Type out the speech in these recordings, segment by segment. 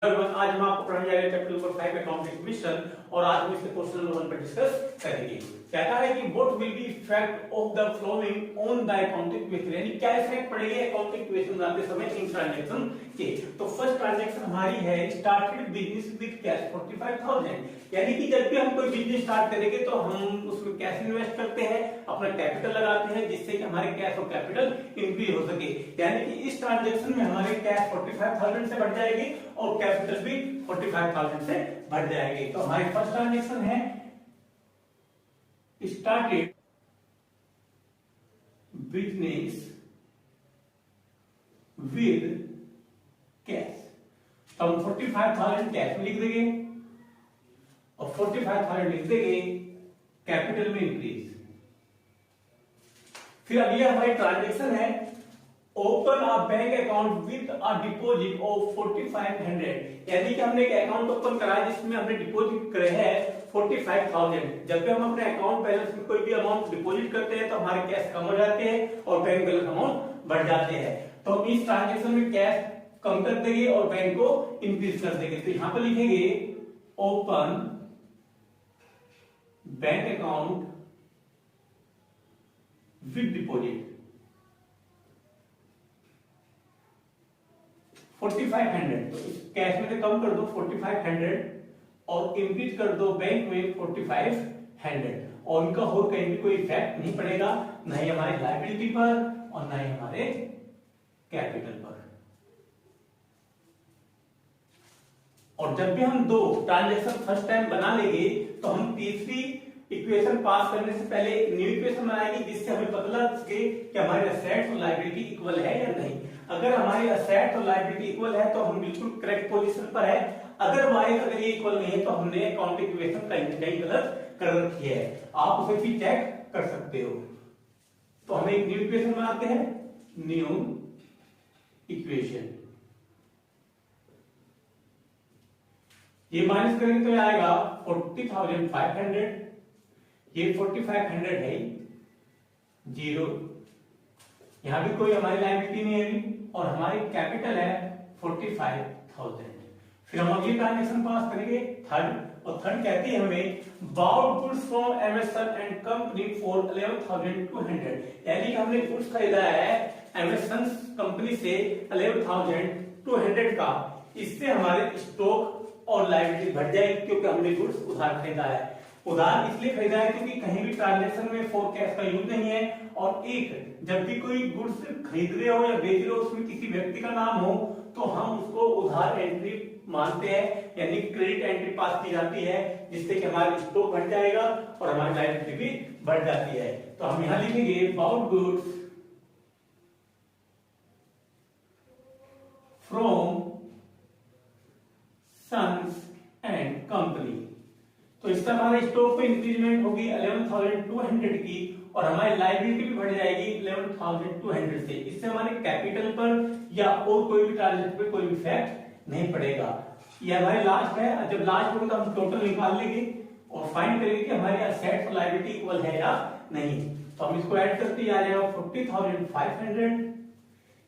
आज हम आपको पढ़ाने जा रहे हैं चैप्टर नंबर 5 अकाउंटिंग इक्वेशन और आज हम इसके क्वेश्चन नंबर 1 पर डिस्कस करेंगे। कहता है कि what will be effect of the flowing on the accounting equation, यानी क्या इफेक्ट पड़ेगी अकाउंटिंग इक्वेशन बनाते समय इन ट्रांजैक्शन के। तो फर्स्ट ट्रांजैक्शन हमारी है स्टार्टेड बिजनेस विद कैश 45,000, यानी कि जब भी हम कोई बिजनेस स्टार्ट करेंगे तो हम उसमें कैश इन्वेस्ट करते हैं, अपना कैपिटल लगाते हैं जिससे कि हमारे कैश और कैपिटल इंक्रीज हो सके। यानी कि इस ट्रांजैक्शन में हमारे कैश 45,000 से बढ़ जाएगी और कैपिटल भी 45,000 से बढ़ जाएगी। तो हमारी फर्स्ट ट्रांजैक्शन है स्टार्टेड बिजनेस विद कैश। तो हम 45,000 कैश में लिख देंगे और 45,000 लिख देंगे कैपिटल में इंक्रीज। फिर अब ये हमारी ट्रांजैक्शन है open a bank account with a deposit of 4500, यानी कि हमने एक अकाउंट ओपन करा है जिसमें हमने डिपॉजिट करे है 45,000। जब भी हम अपने अकाउंट बैलेंस में कोई भी अमाउंट डिपॉजिट करते हैं तो हमारे कैश कम हो जाते हैं और बैंक बैलेंस अमाउंट बढ़ जाते हैं। तो हम इस ट्रांजेक्शन में कैश कम कर देंगे और बैंक को इंक्रीज कर देंगे। तो यहां पर लिखेंगे open bank account with deposit 4500, तो इस कैश में से कम कर दो 4500 और इंक्रीज कर दो बैंक में 4500, और उनका और कहीं भी कोई इफेक्ट नहीं पड़ेगा, ना ही हमारे लायबिलिटी पर और ना ही हमारे कैपिटल पर। और जब भी हम दो ट्रांजैक्शन फर्स्ट टाइम बना लेंगे तो हम तीसरी इक्वेशन पास करने से पहले एक न्यू इक्वेशन बनाएंगे जिससे हमें पता लग सके कि हमारे असेट्स और लायबिलिटी इक्वल है या नहीं। अगर हमारे असेट्स और लायबिलिटी इक्वल है तो हम बिल्कुल करेक्ट पोजीशन पर है, अदरवाइज अगर ये इक्वल नहीं है तो हमने अकाउंटिंग इक्वेशन कहीं गलत कर रखी है। आप उसे भी चेक कर सकते हो। तो हम एक न्यू इक्वेशन बनाते हैं, न्यू इक्वेशन। ये माइनस करेंगे तो ये आएगा 40,500, ये 4500 है जीरो, यहां भी कोई हमारी लायबिलिटी नहीं है और हमारी कैपिटल है 45,000। फिर हम अगली ट्रांजैक्शन पास करेंगे थर्ड, और थर्ड कहती है हमें bowed goods from MSN and company for 11,200, यानी कि हमने गुड्स खरीदा है एमएसएन कंपनी से 11,200 का। इससे हमारे स्टॉक और लायबिलिटी बढ़ जाएगी क्योंकि हमने गुड्स उधार खरीदा है। उधार इसलिए खरीदा है क्योंकि कहीं भी ट्रांजैक्शन में फॉर कैश का यूज नहीं है, और एक जब भी कोई गुड्स खरीद रहे हो या बेच रहे हो उसमें किसी व्यक्ति का नाम हो तो हम उसको उधार एंट्री मानते हैं, यानी क्रेडिट एंट्री पास की जाती है जिससे कि हमारा स्टॉक बढ़ जाएगा और हमारी लायबिलिटी भी बढ़ जाती है। तो हम यहां लिखेंगे bought goods from sons and company. तो इससे हमारे स्टॉक पे इंक्रीजमेंट होगी 11,200 की और हमारी लायबिलिटी भी बढ़ जाएगी 11,200 से। इससे हमारे कैपिटल पर या और कोई भी ट्रांजैक्शन पे कोई इफेक्ट नहीं पड़ेगा। ये हमारी लास्ट है, जब लास्ट होगी तो हम टोटल निकाल लेंगे और फाइंड करेंगे कि हमारे असेट्स और लायबिलिटी इक्वल है या नहीं। तो हम इसको ऐड करते आ जाएगा 40,500,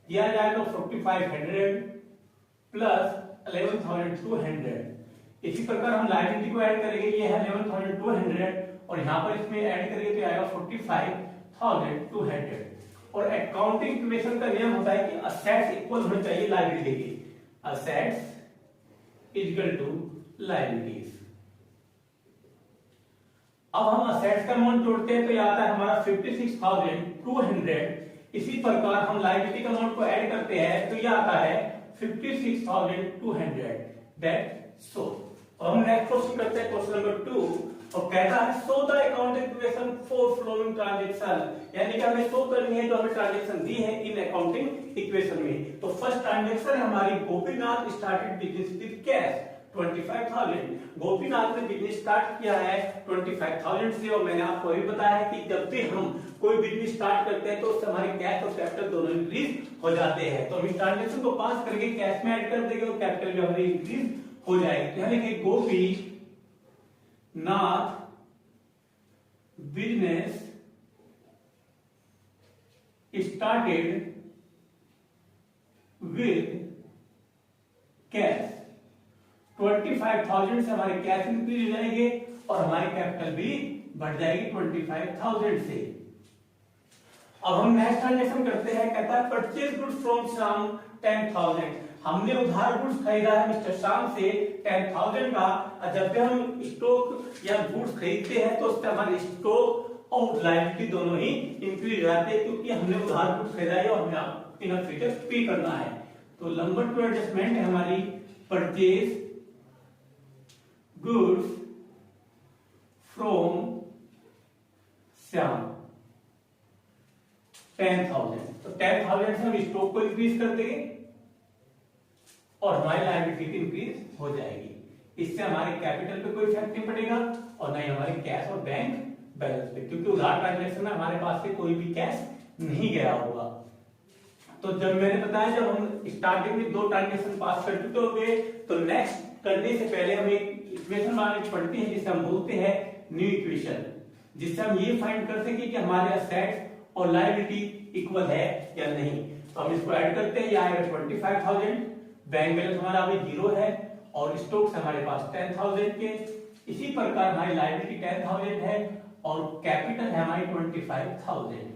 ये आ जाएगा 4500 प्लस 11,200। इसी प्रकार हम लायबिलिटी को ऐड करेंगे, ये है 11,200 और यहां पर इसमें ऐड करेंगे तो आएगा 45,200। और अकाउंटिंग इक्वेशन का नियम होता है कि असेट्स इक्वल होने चाहिए लायबिलिटी के, असेट्स इक्वल टू लायबिलिटीज। अब हम असेट्स का अमाउंट जोड़ते हैं तो ये आता है हमारा 56,200। इसी प्रकार हम लायबिलिटी का अमाउंट को ऐड करते हैं तो ये आता है 56,200। That so. और हम नेक्स्ट क्वेश्चन करते हैं क्वेश्चन नंबर 2, और कहता है so the accounting equation for flowing transaction, यानी कि हमें शो करनी है जो हमें ट्रांजैक्शन दी है इन अकाउंटिंग इक्वेशन में। तो फर्स्ट ट्रांजैक्शन है हमारी Gopinath started business with cash 25,000। Gopinath ने बिजनेस स्टार्ट किया है 25,000 से, और मैंने आपको अभी बताया है कि जब भी हम कोई बिजनेस स्टार्ट करते हैं तो उससे हमारे कैश और कैपिटल दोनों इंक्रीज हो जाते हैं। तो हम इस ट्रांजैक्शन को पास करके कैश में ऐड कर देंगे और कैपिटल भी हमारी इंक्रीज हो जाएगी। यानी कि गोपी नाथ बिजनेस स्टार्टेड with cash 25,000 से हमारे कैश इंक्रीज हो जाएंगे और हमारी कैपिटल भी बढ़ जाएगी 25,000 से। अब हम नेक्स्ट ट्रांजेक्शन करते हैं, कहता है परचेज गुड्स फ्रॉम श्याम 10,000। हमने उधार गुड्स खरीदा है मिस्टर श्याम से 10,000 का। जब भी हम स्टॉक या गुड्स खरीदते हैं तो उससे हमारे स्टॉक और लायबिलिटी दोनों ही इंक्रीज हो जाते हैं, क्योंकि हमने उधार गुड्स खरीदा है और हमें इन फ्यूचर पे करना है। तो नंबर 2 एडजस्टमेंट है हमारी परचेज गुड्स फ्रॉम श्याम 10,000। तो 10,000 से हम स्टॉक को इंक्रीज कर देंगे और हमारी लायबिलिटी भी इंक्रीज हो जाएगी। इससे हमारे कैपिटल पे कोई इफेक्ट नहीं पड़ेगा और ना ही हमारे कैश और बैंक बैलेंस पे, क्योंकि उधार ट्रांजैक्शन में हमारे पास से कोई भी कैश नहीं गया होगा। तो जब मैंने बताया, जब हम स्टार्टिंग में 2 ट्रांजैक्शन पास कर चुके होंगे तो नेक्स्ट करने से पहले हम एक इक्वेशन बनानी पड़ती है जिसे हम बोलते हैं न्यू इक्वेशन, जिससे हम ये फाइंड कर सके कि हमारे असेट्स और लायबिलिटी इक्वल है या नहीं। तो हम इसको ऐड करते हैं, ये आएगा 25,000, बैंक बैलेंस हमारा अभी 0 है और स्टॉक्स हमारे पास 10,000 के। इसी प्रकार हमारी लायबिलिटी 10,000 है और कैपिटल है हमारी 25,000।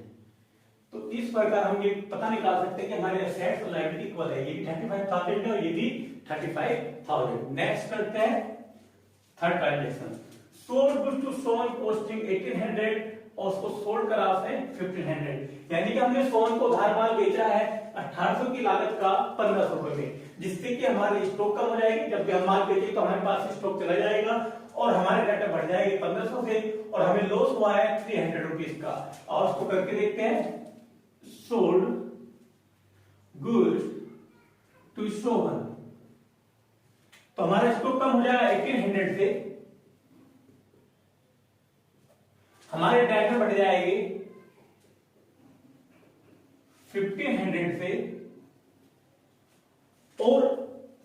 तो इस प्रकार हम ये पता निकाल सकते हैं कि हमारे असेट्स और लायबिलिटी इक्वल है। ये भी 35,000 है और ये भी 35,000। नेक्स्ट करते हैं third transaction, sold goods to son costing 1800 और उसको सोल्ड करा उसने 1500, यानी कि हमने सोन को उधार माल बेचा है 1800 की लागत का 1500 रुपए में, जिससे कि हमारे स्टॉक कम हो जाएगी। जब भी हम माल बेचेंगे तो हमारे पास स्टॉक चला जाएगा और हमारे डाटा बढ़ जाएंगे 1500 से और हमें लॉस हुआ है 300 रुपीज का। और उसको करके देखते हैं, सोल्ड गुड्स टू सोन, तो हमारा स्टॉक कम हो जाएगा 1800 से, हमारे डेट बढ़ जाएंगे 1500 से और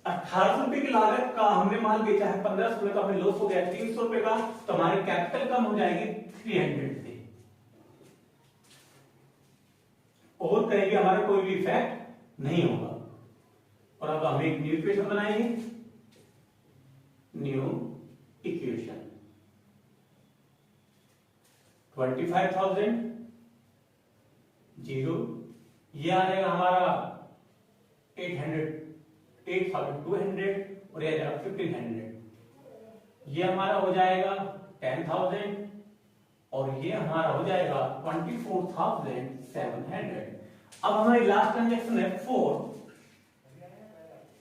1800 रुपए की लागत का हमने माल बेचा है 1500 रुपए का, हमें लॉस हो गया 300 रुपए का, तो हमारी कैपिटल कम हो जाएगी 300 से और कहीं हमारा कोई भी इफेक्ट नहीं होगा। और अब हम एक न्यू इक्वेशन बनाएंगे, न्यू इक्वेशन 25,000 0, ये आ जाएगा हमारा 8,200 और ये आ जाएगा 1,500, ये हमारा हो जाएगा 10,000 और ये हमारा हो जाएगा 24,700। अब हमारी लास्ट ट्रांजैक्शन है 4,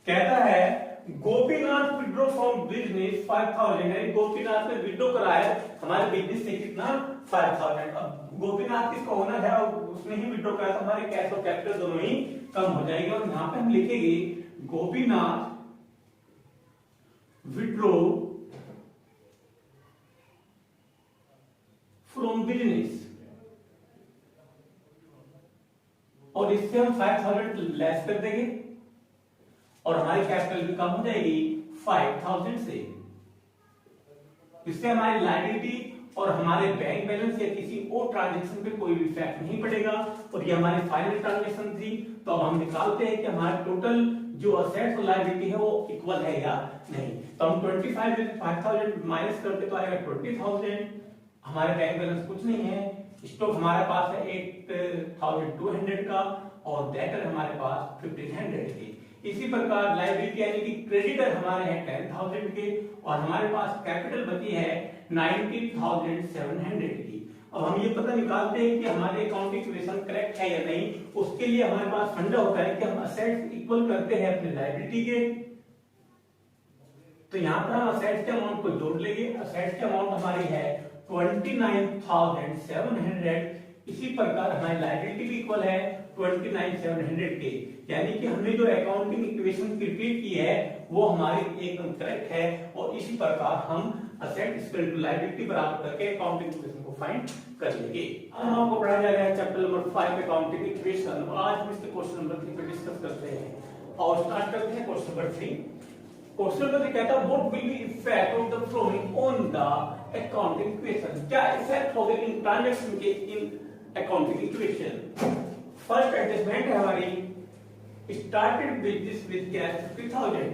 कहता है गोपीनाथ विड्रॉ फ्रॉम बिजनेस 5,000, यानी गोपीनाथ ने विड्रॉ कराया हमारे बिजनेस से कितना 5,000। अब गोपीनाथ किसका ओनर है और उसने ही विड्रॉ कराया, तो हमारे कैश और कैपिटल दोनों ही कम हो जाएंगे। और यहाँ पे हम लिखेंगे गोपीनाथ विड्रॉ फ्रॉम बिजनेस, और इससे हम 5,000 लेस कर देंगे और हमारी कैपिटल भी कम हो जाएगी 5,000 से। इससे हमारी लायबिलिटी और हमारे बैंक बैलेंस या किसी और ट्रांजैक्शन पे कोई भी इफेक्ट नहीं पड़ेगा। और ये हमारी फाइनल ट्रांजैक्शन थी, तो अब हम निकालते हैं कि हमारा टोटल जो असेट्स और लायबिलिटी है वो इक्वल है या नहीं। तो हम 25 में 5,000 माइनस करते तो आएगा 20,000। हमारे बैंक बैलेंस कुछ नहीं है, स्टॉक हमारे पास है 8,200 का और डेटर हमारे पास 1,500 के। इसी प्रकार लायबिलिटी यानी कि क्रेडिटर हमारे हैं 10,000 के और हमारे पास कैपिटल बची है 19,700 की। अब हम ये पता निकालते हैं कि हमारे अकाउंटिंग इक्वेशन करेक्ट है या नहीं। उसके लिए हमारे पास फंडा होता है कि हम असेट्स इक्वल करते हैं अपने लायबिलिटी के। तो यहाँ पर हम असेट्स के अमाउंट को जोड़ लेंगे। असेट्स के अमाउंट हमारी है 29,700। इसी प्रकार हमारी लायबिलिटी भी इक्वल है 29,700 के, यानी कि हमने जो अकाउंटिंग इक्वेशन प्रिपेयर की है वो हमारी एकदम करेक्ट है। और इसी प्रकार हम असेट इक्वल टू लायबिलिटी बराबर करके अकाउंटिंग इक्वेशन को फाइंड कर लेंगे। हम आपको पढ़ाया जा रहा है चैप्टर नंबर 5 अकाउंटिंग इक्वेशन। आज हम इसके क्वेश्चन नंबर 3 पे डिस्कस करते हैं और स्टार्ट करते हैं क्वेश्चन नंबर 3। क्वेश्चन नंबर 3 कहता है what will be effect of the flowing on the accounting equation. क्या इफेक्ट होगा इन ट्रांजैक्शन के in accounting equation. First adjustment है हमारी, स्टार्टेड बिजनेस विद कैश 50,000।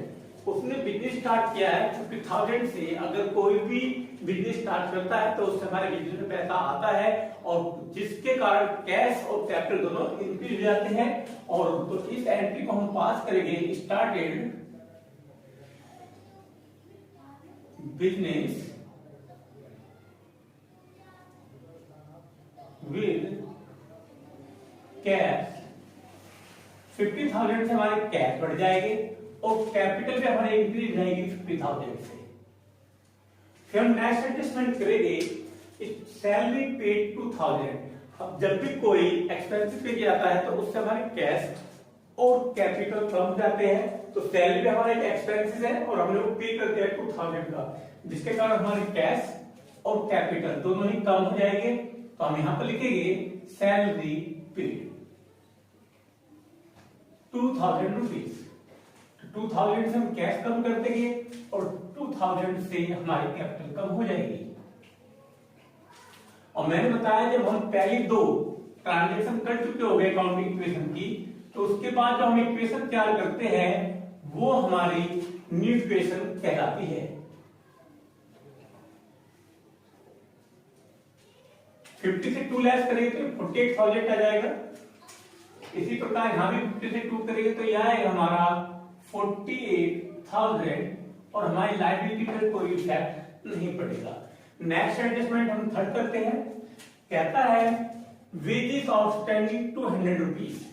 उसने बिजनेस स्टार्ट किया है 50,000 से। अगर कोई भी बिजनेस स्टार्ट करता है तो उससे हमारे बिजनेस में पैसा आता है, और जिसके कारण कैश और कैपिटल दोनों इंक्रीज हो जाते हैं। और तो इस एंट्री को हम पास करेंगे, स्टार्टेड बिजनेस विद कैश। 50,000 से हमारे कैश बढ़ जाएंगे और कैपिटल भी हमारे इंक्रीज जाएगी 50,000 से। फिर हम नेक्स्ट एडजस्टमेंट करेंगे, सैलरी पेड 2,000। अब जब भी कोई एक्सपेंसिव पे जाता है तो उससे हमारे कैश और कैपिटल कम हो जाते हैं। तो सैलरी भी हमारा एक एक्सपेंसेस है और हमने वो पे कर दिया 2,000 का, जिसके कारण हमारे कैश और कैपिटल दोनों ही कम हो जाएंगे। तो हम यहां पर लिखेंगे सैलरी पेड 2,000 रुपीज। 2,000 से हम कैश कम कर देंगे और 2,000 से हमारी कैपिटल कम हो जाएगी। और मैंने बताया जब हम पहली दो ट्रांजेक्शन कर चुके हो गए अकाउंटिंग इक्वेशन की, तो उसके बाद जो हम इक्वेशन तैयार करते हैं वो हमारी न्यू इक्वेशन कहलाती है। 50 से 2 लेस करेंगे तो 48,000 आ जाएगा। इसी प्रकार यहां भी 50 से 2 करेंगे तो यह आएगा हमारा 48,000 और हमारी लायबिलिटी पर कोई इफेक्ट नहीं पड़ेगा। नेक्स्ट एडजस्टमेंट हम थर्ड करते हैं, कहता है वेजेस आउटस्टैंडिंग 200 रुपीज।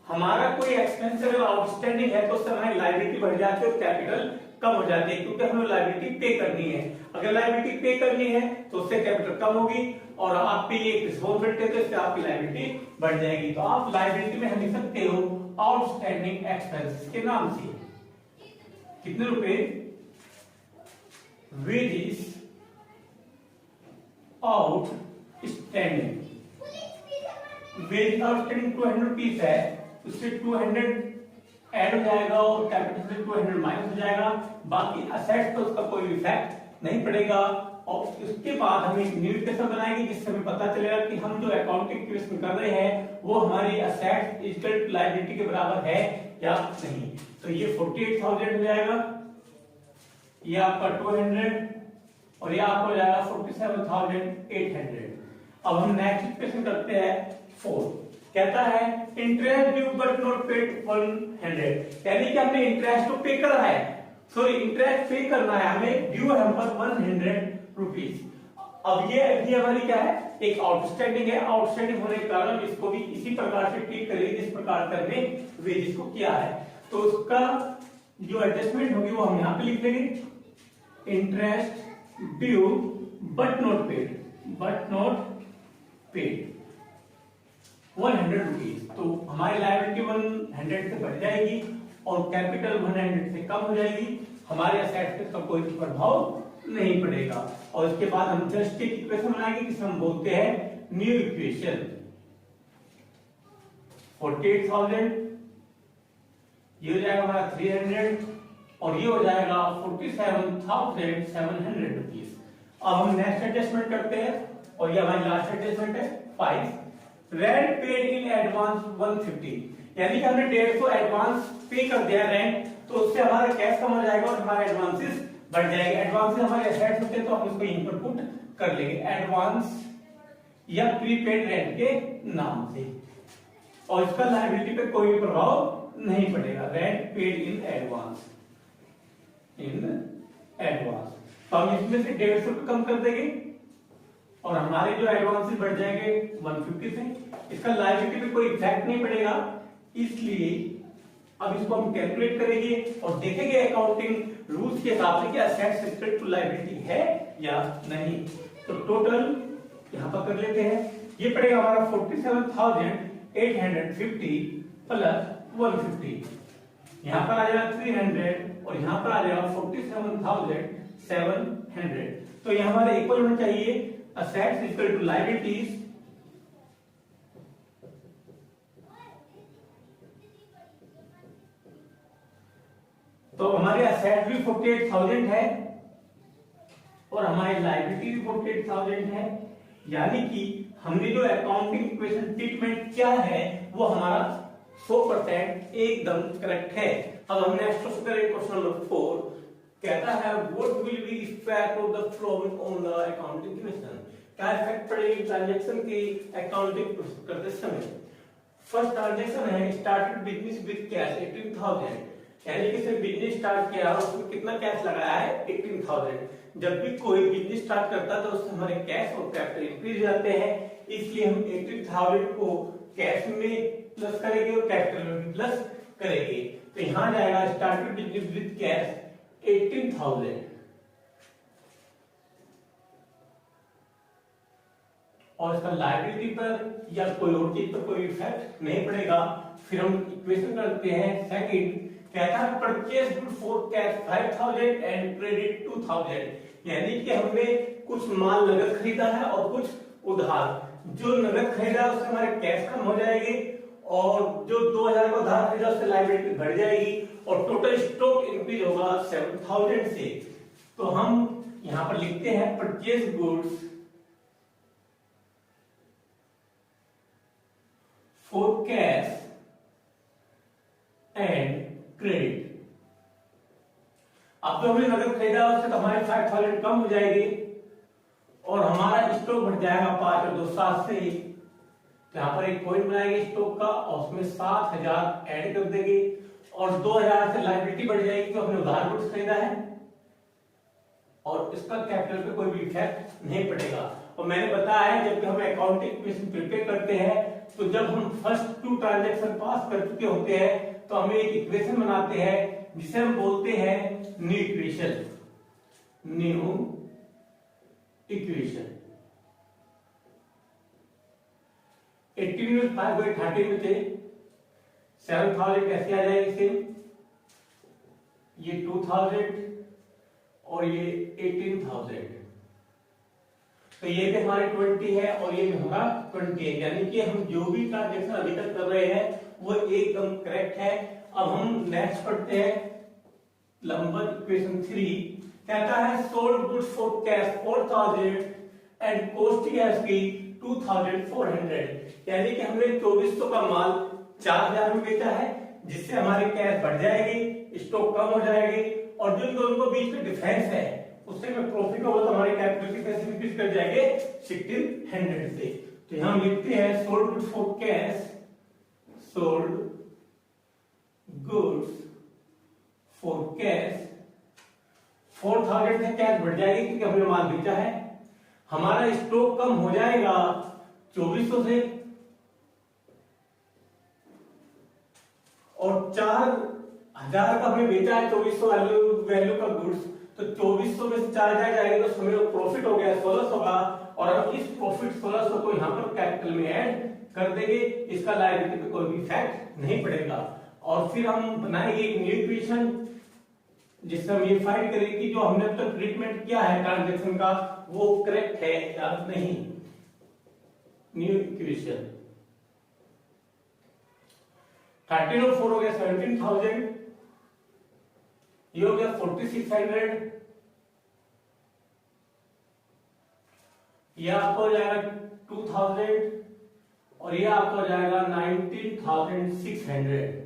हमारा कोई एक्सपेंस अगर आउटस्टैंडिंग है तो उससे हमारी लायबिलिटी बढ़ जाती है और कैपिटल कम हो जाती है, क्योंकि हमें लायबिलिटी पे करनी है। अगर लायबिलिटी पे करनी है तो उससे कैपिटल कम होगी और आप पे एक रिस्पॉन्सिबिलिटी है तो इससे आपकी लायबिलिटी बढ़ जाएगी। तो आप लायबिलिटी में लिख सकते हो आउटस्टैंडिंग एक्सपेंसेस के नाम से कितने रुपए, wages outstanding. Wage outstanding 200 rupees है, उससे 200 ऐड हो जाएगा और कैपिटल से 200 माइनस हो जाएगा। बाकी असेट्स तो उसका कोई इफेक्ट नहीं पड़ेगा। और उसके बाद हम एक न्यू इक्वेशन बनाएंगे जिससे हमें पता चलेगा कि हम जो अकाउंटिंग इक्वेशन कर रहे हैं वो हमारी असेट्स इक्वल टू लायबिलिटी के बराबर है या नहीं। तो ये 48,000 हो जाएगा, ये आपका 200 और ये आपको हो जाएगा 47,800। अब हम नेक्स्ट इक्वेशन करते हैं 4। कहता है interest due but not paid 100, यानी कि हमने इंटरेस्ट तो पे करा है, सॉरी इंटरेस्ट पे करना है हमें, ड्यू है हम पर 100 रुपीज। अब ये हमारी क्या है, एक आउटस्टैंडिंग है। आउटस्टैंडिंग होने के कारण इसको भी इसी प्रकार से ट्रीट करेंगे जिस प्रकार से हमने वेजेस को किया है। तो उसका जो एडजस्टमेंट होगी वो हम यहाँ पे लिख लेंगे, interest due but not paid 100 rupees. तो हमारी लायबिलिटी 100 से बढ़ जाएगी और कैपिटल 100 से कम हो जाएगी। हमारे असेट्स का कोई प्रभाव नहीं पड़ेगा। और इसके बाद हम जस्ट एक इक्वेशन बनाएंगे जिसे हम बोलते हैं न्यू इक्वेशन। 48,000 ये हो जाएगा हमारा 300 और ये हो जाएगा 47,700 रुपीज। अब हम नेक्स्ट एडजस्टमेंट करते हैं और ये हमारी लास्ट एडजस्टमेंट है 5। रेंट पेड इन एडवांस 150, यानी कि हमने 150 एडवांस पे कर दिया रेंट, तो उससे हमारा कैश कम हो जाएगा और हमारे एडवांसेस बढ़ जाएंगे। एडवांसेस हमारे एसेट्स होते हैं तो हम इसको यहीं पर पुट कर लेंगे, एडवांस या प्रीपेड रेंट के नाम से, और इसका लायबिलिटी पे कोई प्रभाव नहीं पड़ेगा। रेंट पेड इन एडवांस तो हम इसमें से 150 कम कर देंगे और हमारे जो एडवांसेस बढ़ जाएंगे 150 से। इसका लायबिलिटी पे कोई इफेक्ट नहीं पड़ेगा, इसलिए अब इसको हम कैलकुलेट करेंगे और देखेंगे अकाउंटिंग रूल्स के हिसाब से कि असेट्स इक्वल टू लायबिलिटी है या नहीं। तो टोटल यहां पर कर लेते हैं, ये पड़ेगा हमारा 47,850 प्लस 150, यहां पर आ जाएगा 300 और यहां पर आ जाएगा 47,700। तो यहां हमारे इक्वल होना चाहिए असेट्स इक्वल टू लायबिलिटीज तो हमारे असेट भी 48,000 है और हमारी लायबिलिटी भी 48,000 है, यानी कि हमने जो अकाउंटिंग इक्वेशन ट्रीटमेंट क्या है वो हमारा 100% एकदम करेक्ट है। अब हम नेक्स्ट क्वेश्चन करेंगे, क्वेश्चन नंबर 4 कहता है what will be effect of the flowing on the accounting equation. क्या इफेक्ट पड़ेगी ट्रांजैक्शन की अकाउंटिंग करते समय। फर्स्ट ट्रांजैक्शन है स्टार्टेड बिजनेस विद कैश 18,000, यानी कि सिर्फ बिजनेस स्टार्ट किया और उसमें कितना कैश लगाया है 18,000। जब भी कोई बिजनेस स्टार्ट करता है तो उससे हमारे कैश और कैपिटल इंक्रीज जाते हैं, इसलिए हम 18,000 को कैश में प्लस करेंगे और कैपिटल में भी प्लस करेंगे। तो यहां जाएगा स्टार्टेड बिजनेस विद कैश 18,000 और इसका लायबिलिटी पर या कोई और चीज पर कोई इफेक्ट नहीं पड़ेगा। फिर हम इक्वेशन करते हैं सेकंड, कहता है purchase good for cash 5,000 and credit 2,000, यानी कि हमने कुछ माल नगद खरीदा है और कुछ उधार। जो नगद खरीदा उससे हमारे कैश कम हो जाएगी और जो 2,000 का उधार खरीदा उससे लायबिलिटी बढ़ जाएगी और टोटल स्टॉक इंक्रीज होगा 7,000 से। तो हम यहां पर लिखते हैं purchase goods for cash and credit. अब जो हमने नगद खरीदा उससे तो हमारी 5,000 कम हो जाएगी और हमारा स्टॉक बढ़ जाएगा 5 और 2 7 से। यहां पर एक पॉइंट बनाएंगे स्टॉक का और उसमें 7,000 ऐड कर देंगे और 2,000 से लायबिलिटी बढ़ जाएगी तो हमने उधार गुड्स खरीदा है और इसका कैपिटल पे कोई भी इफेक्ट नहीं पड़ेगा। और मैंने बताया है जब भी हम अकाउंटिंग इक्वेशन प्रिपेयर करते हैं तो जब हम फर्स्ट 2 ट्रांजैक्शन पास कर चुके होते हैं तो हम एक इक्वेशन बनाते हैं जिसे हम बोलते हैं न्यू इक्वेशन। न्यू इक्वेशन 18 में 5/30 में थे 7,000 कैसे आ जाएगी सेम, ये 2,000 और ये 18,000। तो ये भी हमारे 20 है और ये भी हमारा 20 है, यानी कि हम जो भी ट्रांजैक्शन अभी तक कर रहे हैं वो एकदम करेक्ट है। अब हम नेक्स्ट पढ़ते हैं नंबर इक्वेशन 3, कहता है sold goods for cash 4,000 and cost cash की 2,400, यानी कि हमने 2,400 का माल 4,000 में बेचा है जिससे हमारी कैश बढ़ जाएगी, स्टॉक कम हो जाएगी और जो दोनों के बीच में डिफरेंस है उससे में प्रॉफिट होगा तो हमारे कैपिटल की कैसे इंक्रीज कर जाएंगे 1,600 से। तो यहां हम लिखते हैं sold goods for cash, sold goods for cash 4,000 से कैश बढ़ जाएगी क्योंकि हमने माल बेचा है, हमारा स्टॉक कम हो जाएगा 2,400 से और 4,000 का हमने बेचा है 2,400 वैल्यू का गुड्स, तो 2,400 में से 4,000 जाएगा तो हमें प्रॉफिट हो गया 1,600 का और हम इस प्रॉफिट 1,600 को यहाँ पर कैपिटल में ऐड कर देंगे, इसका लायबिलिटी पे कोई भी इफेक्ट नहीं पड़ेगा। और फिर हम बनाएंगे एक न्यू इक्वेशन जिससे हम ये फाइंड करेंगे कि जो हमने अब तक ट्रीटमेंट किया है ट्रांजैक्शन का वो करेक्ट है या नहीं। न्यू इक्वेशन 13 और 4 हो गया 17,000, ये हो गया 4,600, यह आपको हो जाएगा 2,000 और ये आपका हो जाएगा 19,600।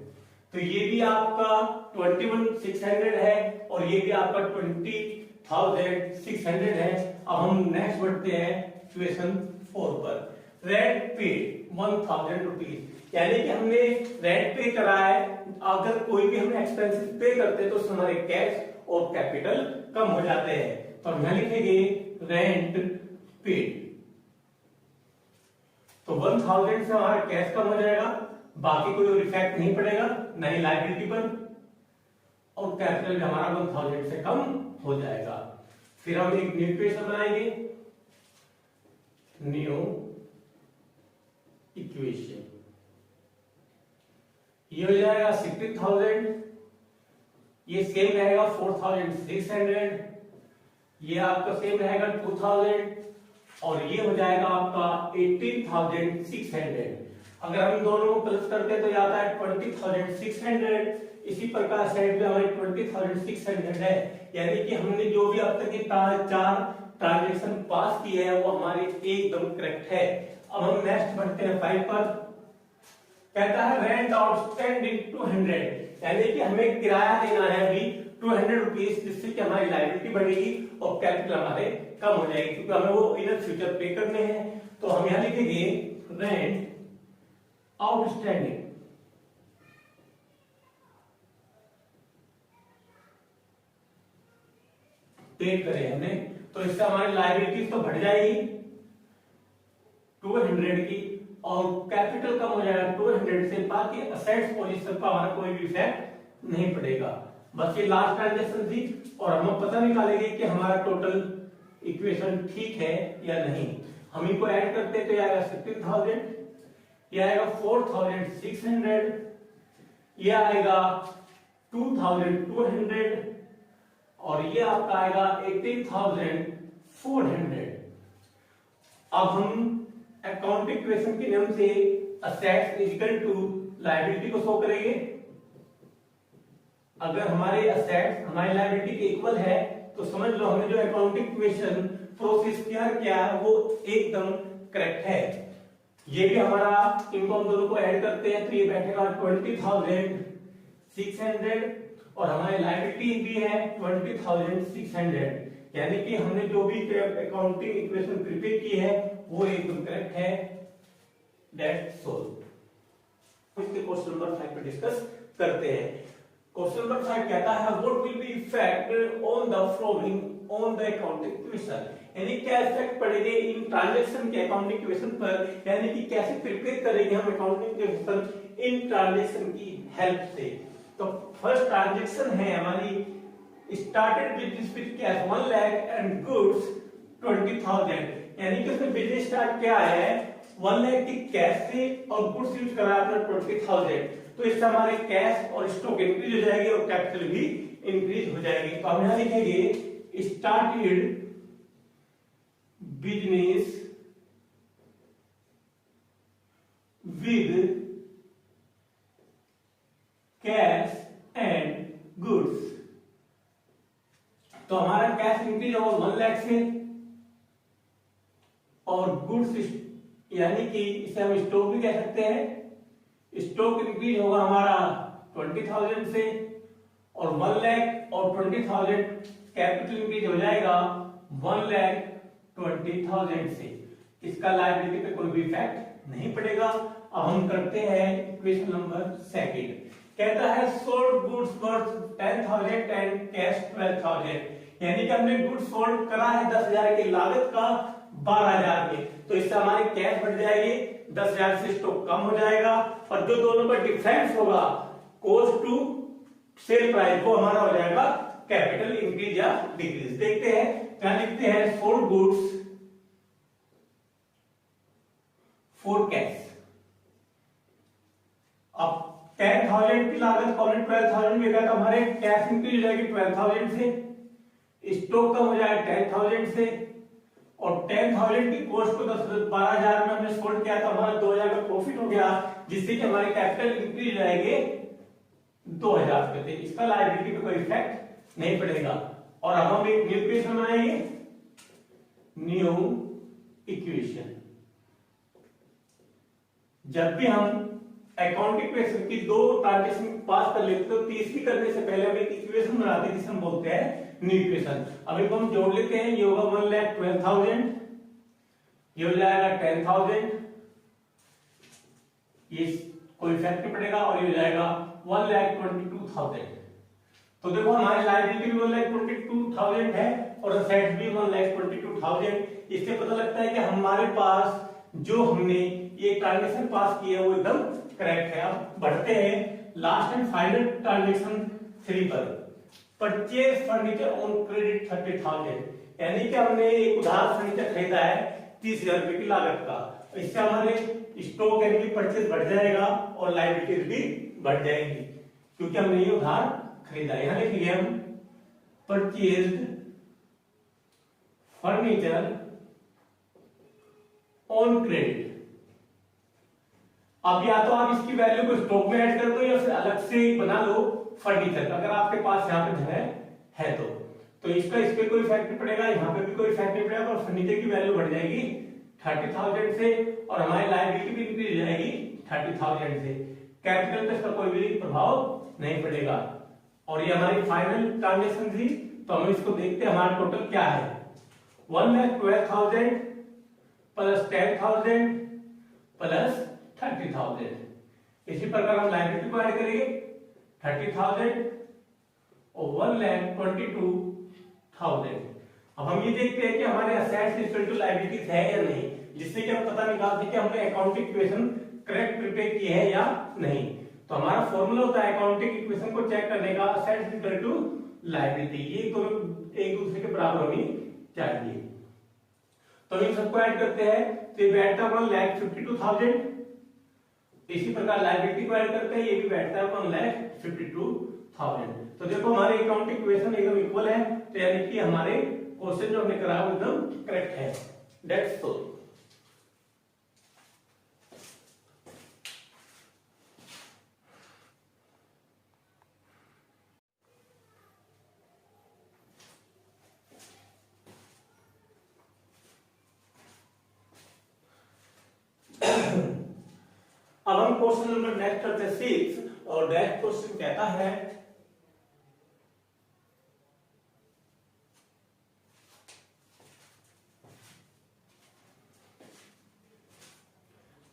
तो ये भी आपका 21,600 है और ये भी आपका 20,600 है। अब हम नेक्स्ट बढ़ते हैं इक्वेशन 4 पर। रेंट पेड 1,000 रुपीज, यानी कि हमने रेंट पे करा है, अगर कोई भी हमें एक्सपेंसेस पे करते हैं तो उससे हमारे कैश और कैपिटल कम हो जाते हैं। तो हम यहां लिखेंगे रेंट पेड, तो 1,000 से हमारा कैश कम हो जाएगा, बाकी कोई और इफेक्ट नहीं पड़ेगा ना ही लायबिलिटी पर और कैपिटल भी हमारा 1,000 से कम हो जाएगा। फिर हम एक न्यू इक्वेशन बनाएंगे, न्यू इक्वेशन, ये हो जाएगा 16,000, ये सेम रहेगा 4,600, ये आपका सेम रहेगा 2,000 और ये हो जाएगा आपका 18,600। अगर हम दोनों को प्लस करते हैं तो ये आता है 20,600। इसी प्रकार साइड में हमारी 20,600 है, यानी कि हमने जो भी अब तक के 4 ट्रांजैक्शन पास किए हैं वो हमारे एकदम करेक्ट है। अब हम नेक्स्ट बढ़ते हैं 5 पर। कहता है रेंट आउटस्टैंडिंग 200, यानी कि हमें किराया देना है अभी 200 रुपीज, जिससे कि हमारी लायबिलिटी बढ़ेगी और कैपिटल हमारे कम हो जाएगी, क्योंकि हमें वो इन फ्यूचर पे करने हैं। तो हम यहां लिखेंगे रेंट आउटस्टैंडिंग पे करें हमने, तो इससे हमारी लायबिलिटीज तो बढ़ जाएगी 200 की और कैपिटल कम हो जाएगा 200 से, बाकी असेट्स पोजीशन पर हमारा कोई भी इफेक्ट नहीं पड़ेगा। बस ये लास्ट ट्रांजेक्शन थी और हम पता निकालेंगे कि हमारा टोटल इक्वेशन ठीक है या नहीं। हम इनको ऐड करते हैं तो ये आएगा 16,000, ये आएगा 4,600, ये आएगा 2,200 और ये आपका आएगा 18,400। अब हम अकाउंटिंग इक्वेशन के नियम से असेट्स इक्वल टू लायबिलिटी को शो करेंगे। अगर हमारे असेट्स हमारी लायबिलिटी के इक्वल है तो समझ लो हमने जो अकाउंटिंग इक्वेशन प्रोसेस किया है वो एकदम करेक्ट है। ये भी हमारा, इनको हम दोनों को ऐड करते हैं तो ये बैठेगा 20,600 और हमारी लायबिलिटी भी है 20,600, यानी कि हमने जो भी अकाउंटिंग इक्वेशन प्रिपेयर की है वो एकदम करेक्ट है। That's solve. इसके क्वेश्चन नंबर 5 पे डिस्कस करते हैं। क्वेश्चन नंबर 5 कहता है what will be effect on the flowing on the accounting equation, यानी क्या इफेक्ट पड़ेंगे इन ट्रांजैक्शन के अकाउंटिंग इक्वेशन पर, यानी कि कैसे प्रिपेयर करेंगे हम अकाउंटिंग इक्वेशन इन ट्रांजैक्शन की हेल्प से। तो फर्स्ट ट्रांजैक्शन है हमारी started business with cash 1 lakh and goods 20,000, यानी कि उसने बिजनेस स्टार्ट किया है 1 लाख की कैश से और गुड्स यूज करा आपने 20,000, तो इससे हमारे कैश और स्टॉक इंक्रीज हो जाएगी और कैपिटल भी इंक्रीज हो जाएगी। तो हम यहां लिखेंगे started business with cash and goods, तो हमारा कैश इंक्रीज होगा 1 लाख से और गुड्स यानी कि इसे हम स्टॉक भी कह सकते हैं, स्टॉक इंक्रीज होगा हमारा 20,000 से और 1 लाख और 20,000 कैपिटल इंक्रीज हो जाएगा 1,20,000 से। इसका लायबिलिटी पे कोई भी इफेक्ट नहीं पड़ेगा। अब हम करते हैं इक्वेशन नंबर 2। कहता है sold goods worth 10,000 and cash 12,000, यानी कि हमने गुड्स सोल्ड करा है 10,000 की लागत का 12,000 में, तो इससे हमारी कैश बढ़ जाएगी 10,000 से स्टॉक कम हो जाएगा और जो दोनों का डिफरेंस होगा कॉस्ट टू सेल प्राइस वो हमारा हो जाएगा कैपिटल इंक्रीज या डिक्रीज। देखते हैं क्या लिखते हैं, सोल्ड गुड्स फॉर कैश। अब 10,000 की लागत को हमने 12,000 में किया तो हमारे कैश इंक्रीज हो जाएगी 12,000 से, स्टॉक कम हो जाएगा 10,000 से और 10,000 की कॉस्ट को 12,000 में हमने सोल्ड किया तो हमारा 2,000 का प्रॉफिट हो गया, जिससे कि हमारी कैपिटल इंक्रीज हो जाएगी 2,000 पे। इसका लायबिलिटी पे कोई इफेक्ट नहीं पड़ेगा। और अब हम एक न्यू इक्वेशन बनाएंगे, न्यू इक्वेशन। जब भी हम अकाउंटिंग इक्वेशन की 2 ट्रांजैक्शन पास कर लेते तो तीसरी करने से पहले हम एक इक्वेशन बनाते हैं जिसे हम बोलते हैं न्यू इक्वेशन। अब इनको हम जोड़ लेते हैं, ये होगा 1,12,000, ये हो जाएगा 10,000, ये कोई इफेक्ट नहीं पड़ेगा और ये हो जाएगा 1,22,000। तो देखो हमारी लायबिलिटी भी 1,22,000 है और असेट्स भी 1,22,000। इससे पता लगता है कि हमारे पास जो हमने ये ट्रांजैक्शन पास की है वो एकदम करेक्ट है। अब बढ़ते हैं लास्ट एंड फाइनल ट्रांजैक्शन 3 पर। परचेज फर्नीचर ऑन क्रेडिट 30,000, यानी कि हमने एक उधार फर्नीचर खरीदा है 30,000 रुपए की लागत का, इससे हमारे स्टॉक यानी कि परचेज बढ़ जाएगा और लायबिलिटीज भी बढ़ जाएगी क्योंकि हमने ये उधार खरीदा। यहां लिखिए हम परचेज्ड फर्नीचर ऑन क्रेडिट। अब या तो आप इसकी वैल्यू को स्टॉक में ऐड कर दो या फिर अलग से बना लो फर्नीचर, अगर आपके पास यहाँ पे जगह है तो इसका इस पे कोई इफेक्ट नहीं पड़ेगा, यहाँ पे भी कोई इफेक्ट नहीं पड़ेगा और फर्नीचर की वैल्यू बढ़ जाएगी 30,000 से और हमारी लायबिलिटी भी इंक्रीज हो जाएगी 30,000 से। कैपिटल पे इसका कोई भी प्रभाव नहीं पड़ेगा। और ये हमारी फाइनल ट्रांजेक्शन थी, तो हम इसको देखते हैं हमारा टोटल क्या है। 1,12,000 प्लस 10,000 प्लस 30,000। इसी प्रकार हम लायबिलिटी को ऐड करेंगे 30,000 और 1,22,000। अब हम ये देखते हैं कि हमारे असेट्स इक्वल टू लायबिलिटीज है या नहीं, जिससे कि हम पता निकाल सके हमने अकाउंटिंग इक्वेशन करेक्ट प्रिपेयर की है या नहीं। तो हमारा फॉर्मूला होता है अकाउंटिंग इक्वेशन को चेक करने का, असेट्स इक्वल टू लायबिलिटी, ये दोनों एक दूसरे के बराबर होनी चाहिए। तो इन सबको ऐड करते हैं तो ये बैठता है 1,52,000। इसी प्रकार लायबिलिटी को ऐड करते हैं, ये भी बैठता है 1,52,000। तो देखो हमारे अकाउंटिंग इक्वेशन एकदम इक्वल है, तो यानी कि हमारे क्वेश्चन जो हमने करा वो एकदम करेक्ट है। That's all. अब हम क्वेश्चन नंबर नेक्स्ट करते हैं 6 और नेक्स्ट क्वेश्चन कहता है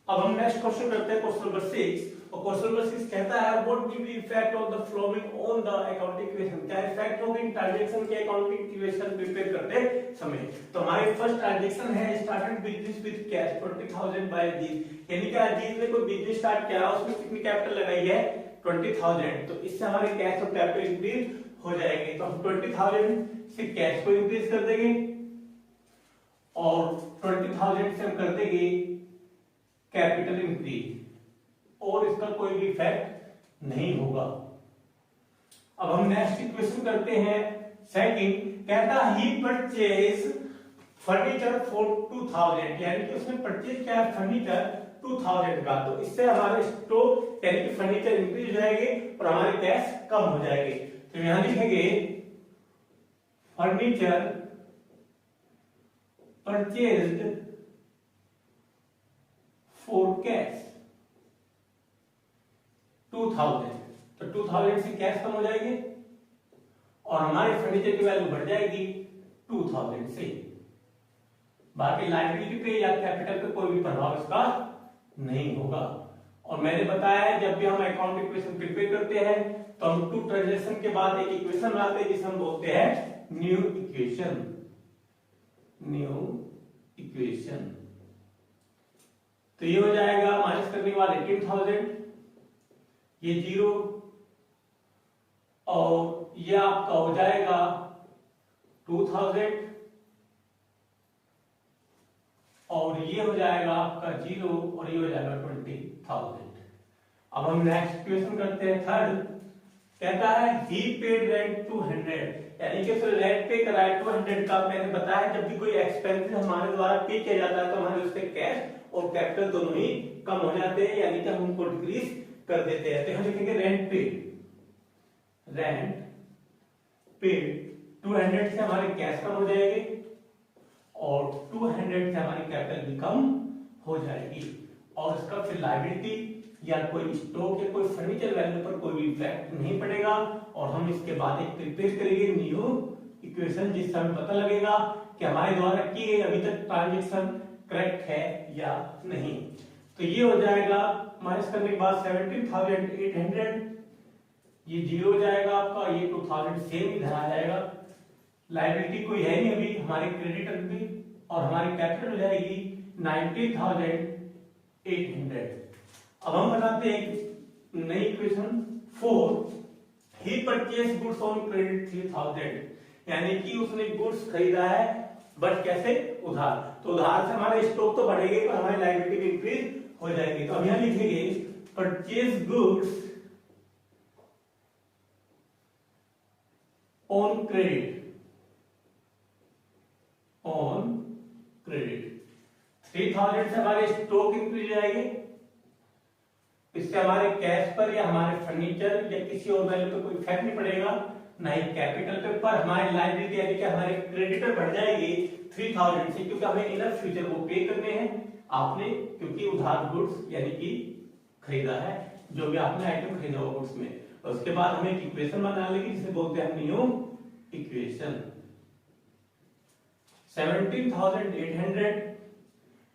अब हम नेक्स्ट क्वेश्चन करते हैं क्वेश्चन नंबर 6 और क्वेश्चन नंबर 6 कहता है what will be effect of the flowing on the accounting equation. क्या इफेक्ट होगा इन ट्रांजैक्शन के अकाउंटिंग इक्वेशन प्रिपेयर करते समय। तो हमारी फर्स्ट ट्रांजैक्शन है started business with cash 20,000 by Ajit. यानी कि अजीत ने कोई बिजनेस स्टार्ट किया, उसमें कितनी कैपिटल लगाई है 20,000। तो इससे हमारे कैश और कैपिटल इंक्रीज हो जाएंगे। तो हम 20,000 से कैश को इंक्रीज कर देंगे और 20,000 से हम कर देंगे कैपिटल इंक्रीज और इसका कोई भी इफेक्ट नहीं होगा। अब हम नेक्स्ट इक्वेशन करते हैं सेकंड। कहता ही परचेज फर्नीचर फॉर 2,000, यानी कि उसने परचेज किया फर्नीचर 2,000 का। तो इससे हमारे स्टॉक यानी कि फर्नीचर इंक्रीज हो जाएंगे और हमारे कैश कम हो जाएंगे। तो यहां लिखेंगे फर्नीचर परचेज्ड फॉर कैश 2,000। तो 2,000 से कैश कम हो जाएगी और हमारे फर्नीचर की वैल्यू बढ़ जाएगी 2,000 से। बाकी लायबिलिटी पे या कैपिटल पे कोई भी प्रभाव इसका नहीं होगा। और मैंने बताया है जब भी हम अकाउंट इक्वेशन प्रिपेयर करते हैं तो हम टू ट्रांजैक्शन के बाद एक इक्वेशन बनाते हैं जिसे हम बोलते हैं न्यू इक्वेशन। न्यू इक्वेशन तो ये हो जाएगा माइनस करने के बाद 18,000, ये 0 और ये आपका हो जाएगा 2,000 और ये हो जाएगा आपका 0 और ये हो जाएगा 20,000। अब हम नेक्स्ट इक्वेशन करते हैं थर्ड। कहता है ही पेड रेंट 200, यानी कि उसने रेंट पे कराया 200 का। मैंने बताया जब भी कोई एक्सपेंसेस हमारे द्वारा पे किया जाता है तो हमारे उसके कैश और कैपिटल दोनों ही कम हो जाते हैं, यानी कि हम उनको डिक्रीज कर देते हैं। तो हम लिखेंगे रेंट पे 200 से हमारे कैश कम हो जाएंगे और 200 से हमारी कैपिटल भी कम हो जाएगी और इसका फिर लायबिलिटी या कोई स्टॉक या कोई फर्नीचर वैल्यू पर कोई भी इफेक्ट नहीं पड़ेगा। और हम इसके बाद एक प्रिपेयर करेंगे न्यू इक्वेशन जिससे हमें पता लगेगा कि हमारे द्वारा की गई अभी तक ट्रांजैक्शन करेक्ट है या नहीं। तो ये हो जाएगा माइनस करने के बाद 17,800, ये 0 हो जाएगा आपका, ये 2,000 सेम इधर आ जाएगा। लायबिलिटी कोई है नहीं अभी, हमारे क्रेडिटर भी और हमारी कैपिटल हो जाएगी 19,800। अब हम बनाते हैं नई equation 4। He purchase goods on credit 3,000, यानी कि उसने गुड्स खरीदा है बट कैसे उधार। तो उधार से हमारे स्टॉक तो बढ़ेंगे पर हमारी लायबिलिटी भी इंक्रीज हो जाएगी। तो हम यहां लिखेंगे परचेज गुड्स ऑन क्रेडिट 3,000 से हमारे स्टॉक इंक्रीज हो जाएंगे। इससे हमारे कैश पर या हमारे फर्नीचर या किसी और वैल्यू पे कोई इफेक्ट नहीं पड़ेगा, ना ही कैपिटल पे। पर हमारी लायबिलिटी यानी कि हमारे क्रेडिटर बढ़ जाएगी 3,000 से, क्योंकि हमें इनर फ्यूचर को पे करने हैं आपने, क्योंकि उधार गुड्स यानी कि खरीदा है। जो भी आपने आइटम खरीदा होगा गुड्स में। और उसके बाद हमें एक इक्वेशन बना लेगी जिसे बोलते हैं न्यू इक्वेशन। 17,800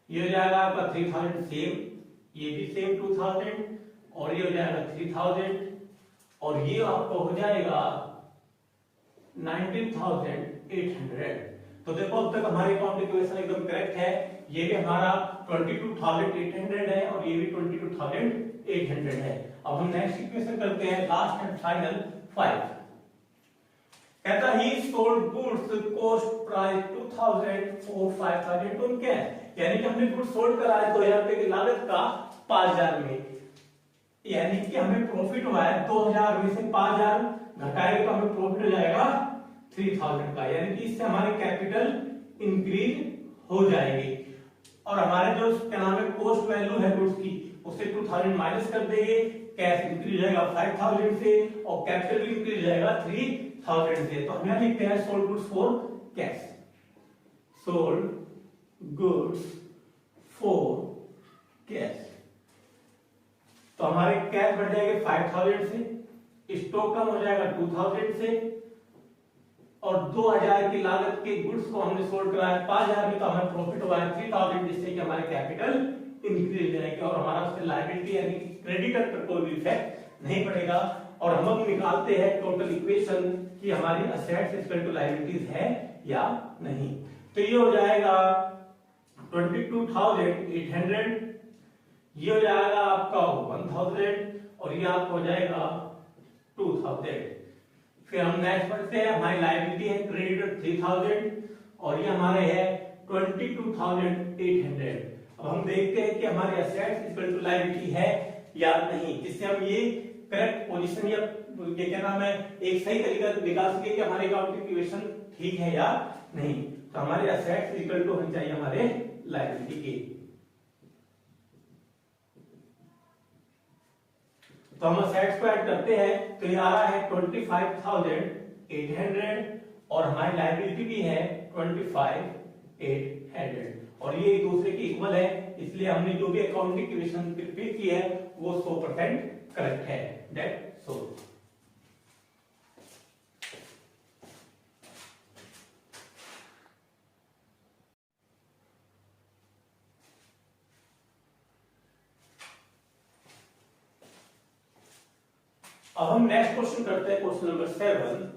ये हो जाएगा आपका 3000 सेम, ये भी सेम 2000, और ये हो जाएगा 3000, और ये आपको हो जाएगा 19,800। तो देखो अब तक हमारी अकाउंट इक्वेशन एकदम करेक्ट है। ये भी हमारा 22,800 है और ये भी 22,800 है। अब हम नेक्स्ट इक्वेशन करते हैं, लास्ट एंड फाइनल 5। कहता ही sold goods cost price 2000 for 5000 on cash, यानी कि हमने गुड्स सोल्ड करा है 2000 रुपए की लागत का 5000 में, यानी कि हमें प्रॉफिट हुआ है 2000 में से 5000 घटाएंगे तो हमें प्रॉफिट हो जाएगा 3000 का, यानी कि इससे हमारी कैपिटल इंक्रीज हो जाएगी। और हमारे जो क्या नाम है कॉस्ट वैल्यू है गुड्स की, उससे 2000 माइनस कर देंगे, कैश इंक्रीज जाएगा 5000 से और कैपिटल भी इंक्रीज जाएगा 3000 से। तो हम यहां लिखते हैं sold goods for cash, sold goods for cash. तो हमारे कैश बढ़ जाएंगे 5000 से, स्टॉक कम हो जाएगा 2000 से, और 2000 की लागत के गुड्स को हमने सोल्ड कराया 5000 में, तो हमें प्रॉफिट हुआ है 3000, जिससे कि हमारे कैपिटल इंक्रीज हो जाएगी और हमारा उससे लायबिलिटी यानी क्रेडिटर पर कोई भी इफेक्ट नहीं पड़ेगा। और हम अब निकालते हैं टोटल इक्वेशन कि हमारी असेट्स इक्वल टू लायबिलिटीज है या नहीं। तो ये हो जाएगा 22,800, ये हो जाएगा आपका 1000, और ये आपका हो जाएगा 2000। फिर हम नेक्स्ट पढ़ते हैं, हमारी लायबिलिटी है क्रेडिटर 3000 और ये हमारे है 22,800। अब हम देखते हैं कि हमारी असेट्स इक्वल टू लायबिलिटी है या नहीं, जिससे हम ये करेक्ट पोजीशन या ये क्या नाम है एक सही तरीका निकाल सके कि हमारे अकाउंट इक्वेशन ठीक है या नहीं। तो हमारे असेट्स इक्वल टू होनी चाहिए हमारे लायबिलिटी की। तो हम असेट्स को ऐड करते हैं, तो ये आ रहा है 25,800 और हमारी लायबिलिटी भी है 25,800 और ये एक दूसरे के इक्वल है, इसलिए हमने जो भी अकाउंटिंग इक्वेशन प्रिपेयर की है वो 100% करेक्ट है। दैट सो अब हम नेक्स्ट क्वेश्चन करते हैं, क्वेश्चन नंबर 7।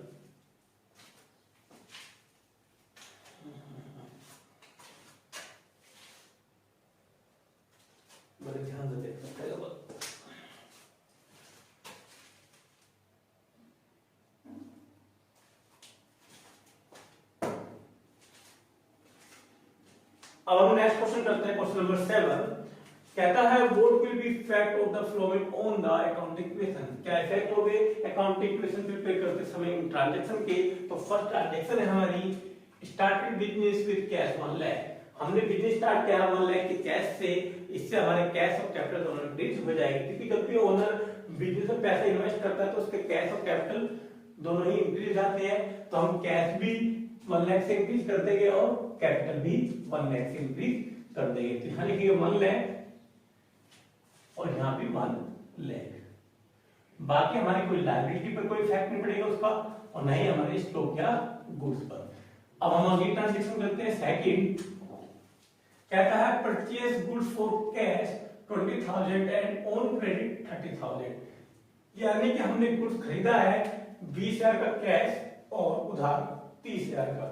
बड़े ध्यान से देख सकते हैं। अब हम नेक्स्ट क्वेश्चन करते हैं, क्वेश्चन नंबर 7। कहता है what will be effect of the flowing on the accounting equation, क्या इफेक्ट होंगे अकाउंटिंग इक्वेशन प्रिपेयर करते समय ट्रांजैक्शन के। तो फर्स्ट ट्रांजैक्शन है हमारी started business with cash 1 lakh, हमने बिजनेस स्टार्ट किया 1 लाख के कैश से, इससे हमारे कैश और कैपिटल दोनों इंक्रीज हो जाएगी, क्योंकि जब भी ओनर बिजनेस में पैसा इन्वेस्ट करता है तो उसके कैश और कैपिटल दोनों ही इंक्रीज जाते हैं। तो हम कैश भी 1 लाख से इंक्रीज कर देंगे और कैपिटल भी 1 लाख से इंक्रीज कर देंगे। तो यहाँ लिखिए 1 लाख और यहाँ भी 1 लाख। बाकी हमारी कोई लायबिलिटी पर कोई इफेक्ट नहीं पड़ेगा उसका, और नहीं हमारे स्टॉक या गुड्स पर। अब हम अगली ट्रांजैक्शन करते हैं सेकंड। कहता है purchase goods for cash 20,000 and on credit 30,000, यानी कि हमने गुड्स खरीदा है 20,000 का कैश और उधार 30,000 का।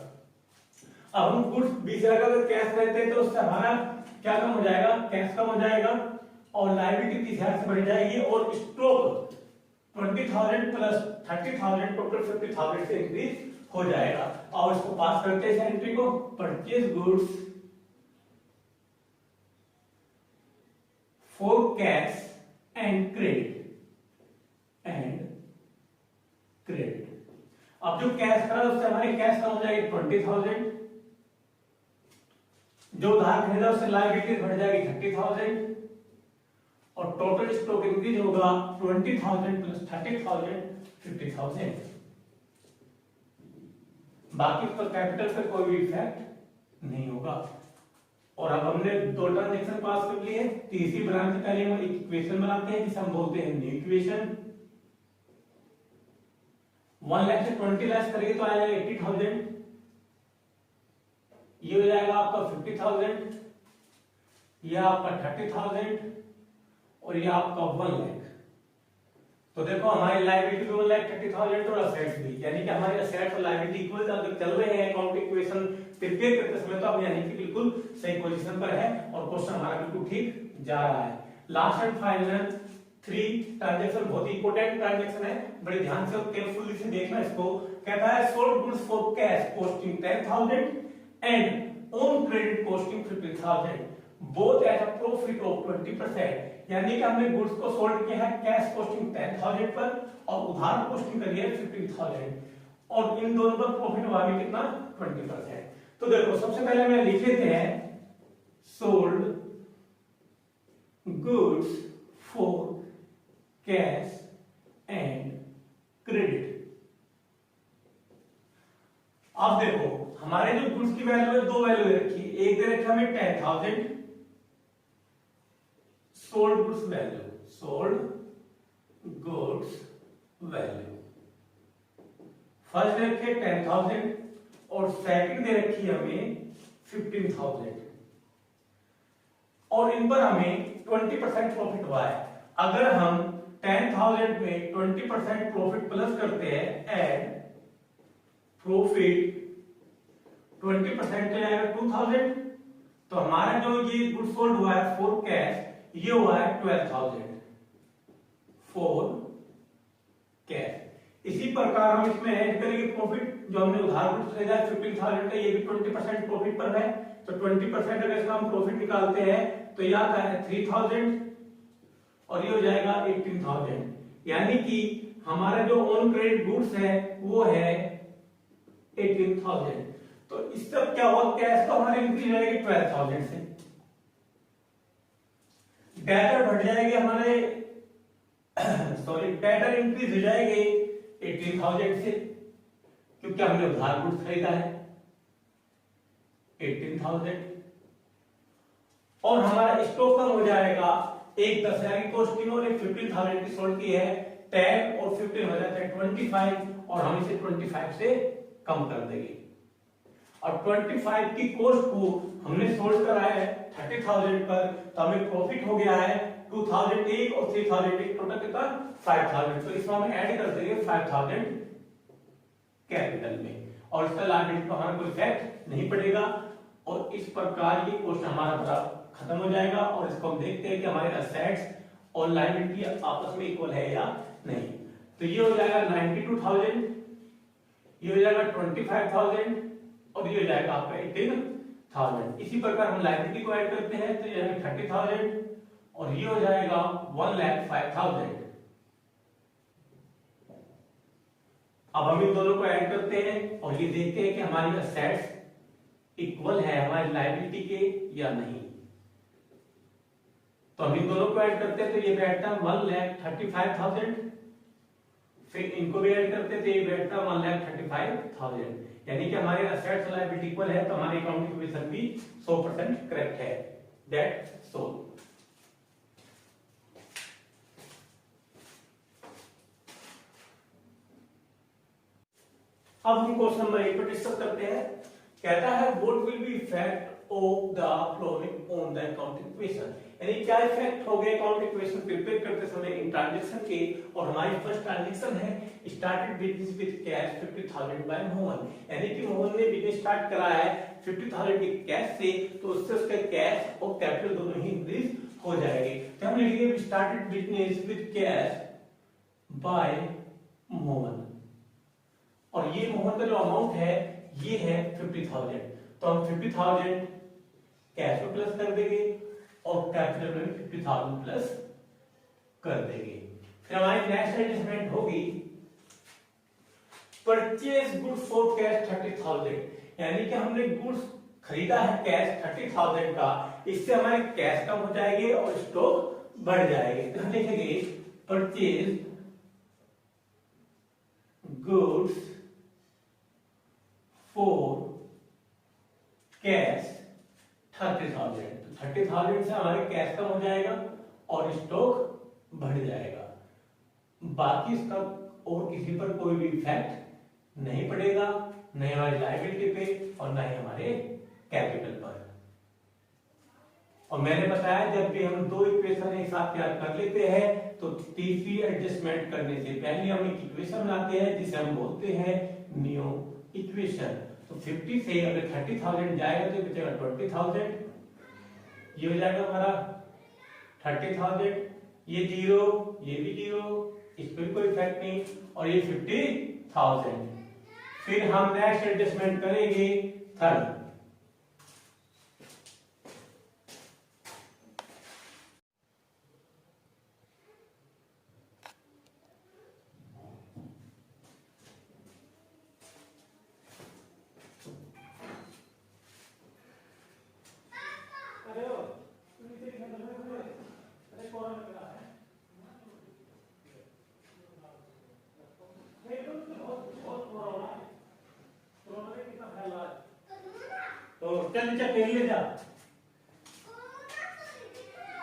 अब हम गुड्स 20,000 का अगर कैश रहते हैं तो उससे हमारा क्या कम हो जाएगा, कैश कम हो जाएगा और लायबिलिटी 30,000 से बढ़ जाएगी और स्टॉक 20,000 प्लस 30,000 टोटल 50,000 से इंक्रीज हो जाएगा। और इसको पास करते हैं एंट्री को, purchase goods for cash and credit अब जो कैश करा उससे हमारी कैश कम हो जाएगी 20,000, जो उधार खरीदा उससे लायबिलिटी बढ़ जाएगी 30,000 और टोटल स्टॉक इंक्रीज होगा 20,000 प्लस 30,000 50,000। बाकी पर कैपिटल पर कोई भी इफेक्ट नहीं होगा। और अब हमने दो ट्रांजेक्शन पास कर लिए, तीसरी ब्रांच के पहले हम एक इक्वेशन बनाते हैं जिसे हम बोलते हैं न्यू इक्वेशन। 1 लाख से 20 लाख करेंगे तो आ जाएगा 80,000, ये हो जाएगा आपका 50,000, ये आपका 30,000 और ये आपका 1 लाख। तो देखो हमारी लायबिलिटी भी 1,30,000 और असेट्स भी, यानी कि हमारे असेट्स और लायबिलिटी इक्वल अगर चल रहे हैं अकाउंट इक्वेशन प्रिपेयर करते समय, तो अब यानी कि बिल्कुल सही पोजीशन पर है और क्वेश्चन हमारा बिल्कुल ठीक जा रहा है। लास्ट एंड फाइनल 3 ट्रांजैक्शन बहुत ही इंपॉर्टेंट ट्रांजैक्शन है, बड़े ध्यान से और केयरफुली से देखना इसको। कहता है sold goods for cash costing 10,000 and on credit costing 50,000 both at a profit of 20%, यानी कि हमने गुड्स को सोल्ड किया है कैश कॉस्टिंग 10,000 पर और उधार कॉस्टिंग करी है 15,000 और इन दोनों पर प्रॉफिट हुआ भी कितना 20%। तो देखो सबसे पहले मैं लिख लेते हैं sold goods for cash and credit. अब देखो हमारे जो गुड्स की वैल्यू है, दो वैल्यू रखी है, एक दे रखा हमें 10,000 sold goods value, sold goods value first रखे 10,000 और सेकंड दे रखी है हमें 15,000 और इन पर हमें 20% प्रॉफिट हुआ है। अगर हम 10,000 में 20% प्रॉफिट प्लस करते हैं एंड प्रॉफिट 20% के आएगा 2,000, तो हमारा जो ये गुड सोल्ड हुआ है फॉर कैश ये हुआ है 12,000 फॉर कैश। इसी प्रकार हम इसमें ऐड करेंगे प्रॉफिट, जो हमने उधार गुड्स खरीदा है 15,000 का, ये भी 20% प्रॉफिट पर है, तो 20% अगर इसका हम प्रॉफिट निकालते हैं तो ये आता है 3,000 और ये हो जाएगा 18,000, यानी कि हमारा जो ऑन क्रेडिट गुड्स है वो है 18,000। तो इस सब क्या हुआ, कैश तो हमारी इंक्रीज रहेगी 12,000 से, डेटर बढ़ जाएंगे हमारे सॉरी डेटर इंक्रीज हो जाएंगे 18,000 से, क्योंकि हमने उधार गुड्स खरीदा है 18,000 और हमारा स्टॉक कम हो जाएगा, एक 10,000 की कॉस्टिंग और एक 15,000 की सोल्ड की है, 10 और 15 हो जाता है 25 और हम इसे 25 से कम कर देंगे और 25 की कॉस्ट को हमने सोल्ड करा है 30,000 पर, तो हमें प्रॉफिट हो गया है 2,001 और 3,001, टोटल कितना 5,000। तो इसमें हम ऐड कर देंगे 5,000 कैपिटल में और इसका लायबिलिटी पर हमारा कोई इफेक्ट नहीं पड़ेगा और इस प्रकार ये क्वेश्चन हमारा पूरा खत्म हो जाएगा। और इसको हम देखते हैं कि हमारे असेट्स और लायबिलिटी आपस में इक्वल है या नहीं। तो ये हो जाएगा 92,000, ये हो जाएगा 25,000 और ये हो जाएगा आपका 18,000। इसी प्रकार हम लायबिलिटी को ऐड करते हैं तो ये 30,000 और ये हो जाएगा 1,05,000। अब हम इन दोनों को ऐड करते हैं और ये देखते हैं कि हमारी असेट्स इक्वल है हमारी लायबिलिटी के या नहीं। तो हम इन दोनों को ऐड करते हैं तो ये बैठता है 1,35,000, फिर इनको भी ऐड करते हैं तो ये बैठता है 1,35,000, यानी कि हमारे असेट्स और लायबिलिटी इक्वल है, तो हमारी अकाउंटिंग इक्वेशन भी 100% करेक्ट है। That's so. अब हम क्वेश्चन नंबर 8 पर डिस्कस करते हैं। कहता है what will be effect of the flowing on the accounting equation, यानी क्या इफेक्ट हो गए अकाउंट इक्वेशन प्रिपेयर करते समय इन ट्रांजैक्शन के। और हमारी फर्स्ट ट्रांजैक्शन है started business with cash 50,000 by Mohan, यानी कि मोहन ने बिजनेस स्टार्ट करा है 50,000 के कैश से, तो उससे उसका कैश और कैपिटल दोनों ही इंक्रीज हो जाएंगे। तो हम लिखेंगे started business with cash by Mohan और ये मोहन का जो अमाउंट है ये है 50,000, तो हम 50,000 कैश में प्लस कर देंगे और कैपिटल में 50,000 प्लस कर देंगे। फिर हमारी नेक्स्ट एडजस्टमेंट होगी परचेज गुड्स फॉर कैश 30,000, यानी कि हमने गुड्स खरीदा है कैश 30,000 का, इससे हमारे कैश कम हो जाएंगे और स्टॉक बढ़ जाएंगे। तो हम लिखेंगे परचेज गुड्स फॉर कैश 30,000, तो 30,000 से हमारे कैश कम हो जाएगा और स्टॉक बढ़ जाएगा। बाकी इसका और किसी पर कोई भी इफेक्ट नहीं पड़ेगा, न हमारी लायबिलिटी पे और न ही हमारे कैपिटल पर। और मैंने बताया जब भी हम दो इक्वेशन एक साथ तैयार कर लेते हैं तो तीसरी एडजस्टमेंट करने से पहले हम एक इक्वेशन बनाते हैं जिसे हम बोलते हैं न्यू इक्वेशन। तो 50 से अगर 30,000 जाएगा तो बचेगा 20,000, ये हो जाएगा हमारा 30,000, ये जीरो, ये भी जीरो, इस पर कोई इफेक्ट नहीं, और ये 50,000। फिर हम नेक्स्ट एडजस्टमेंट करेंगे थर्ड। तो चल नीचे पेड़ ले जा।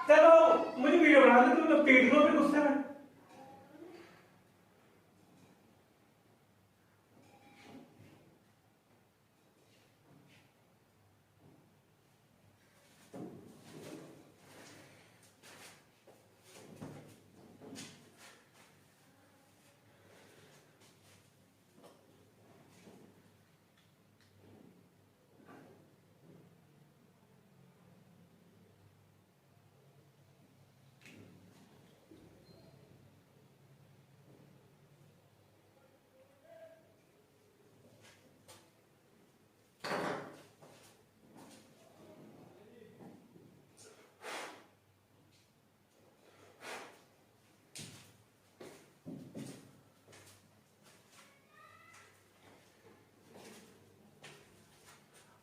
चलो मुझे वीडियो बना दे, तुम पेड़ दो फिर गुस्से में।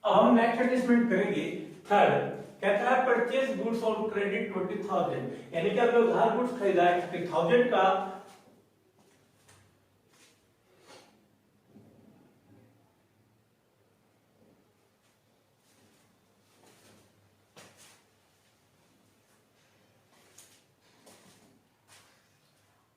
अब हम नेक्स्ट एडजस्टमेंट करेंगे थर्ड। कहता है परचेज गुड्स ऑन क्रेडिट 20,000, यानी कि आपने उधार गुड्स खरीदा है 30,000 का,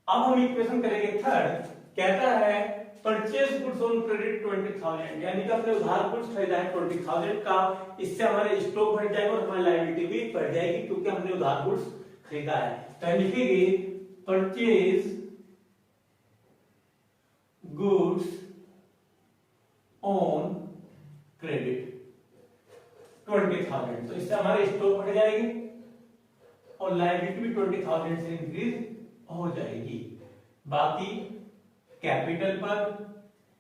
अब हम इक्वेशन करेंगे थर्ड। कहता है परचेज गुड्स ऑन क्रेडिट 20,000, यानी कि अपने उधार गुड्स खरीदा है 20,000 का, इससे हमारे स्टॉक बढ़ जाएगा और हमारी लायबिलिटी भी बढ़ जाएगी क्योंकि हमने उधार गुड्स खरीदा है। तो लिखेंगे परचेज गुड्स ऑन क्रेडिट 20,000, तो इससे हमारे स्टॉक बढ़ जाएगी और लायबिलिटी भी 20,000 से इंक्रीज हो जाएगी। बाकी कैपिटल पर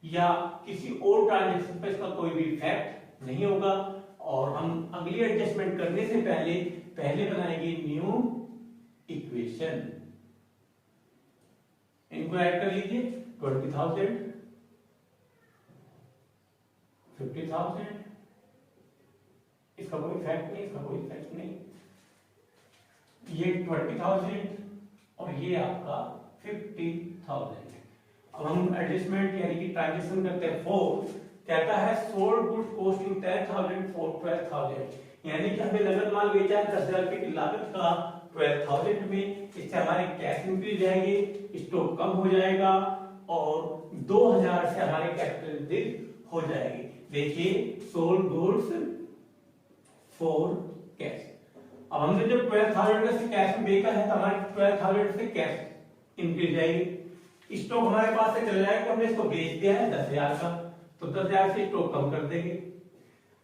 या किसी और ट्रांजैक्शन पर इसका कोई भी इफेक्ट नहीं होगा। और हम अगली एडजस्टमेंट करने से पहले बनाएंगे न्यू इक्वेशन। इनको ऐड कर लीजिए 20,000, 50,000, इसका कोई इफेक्ट नहीं, इसका कोई इफेक्ट नहीं, ये 20,000 और ये आपका 50,000। अब हम एडजस्टमेंट यानी कि ट्रांजैक्शन करते हैं 4। कहता है सोल्ड गुड्स कॉस्टिंग 10,000 फॉर 12,000, यानी कि हमने नगद माल बेचा है 10,000 रुपए की लागत का 12,000 में, इससे हमारे कैश इंक्रीज जाएंगे, स्टॉक कम हो जाएगा और 2,000 से हमारे कैपिटल इंक्रीज हो जाएगी। देखिए सोल्ड गुड्स फॉर कैश। अब हमने जब 12,000 का कैश में बेचा है तो हमारे 12,000 से कैश इंक्रीज जाएगी, स्टॉक हमारे पास से चला जाएगा, हमने इसको बेच दिया है 10,000 का, तो 10,000 से स्टॉक कम कर देंगे।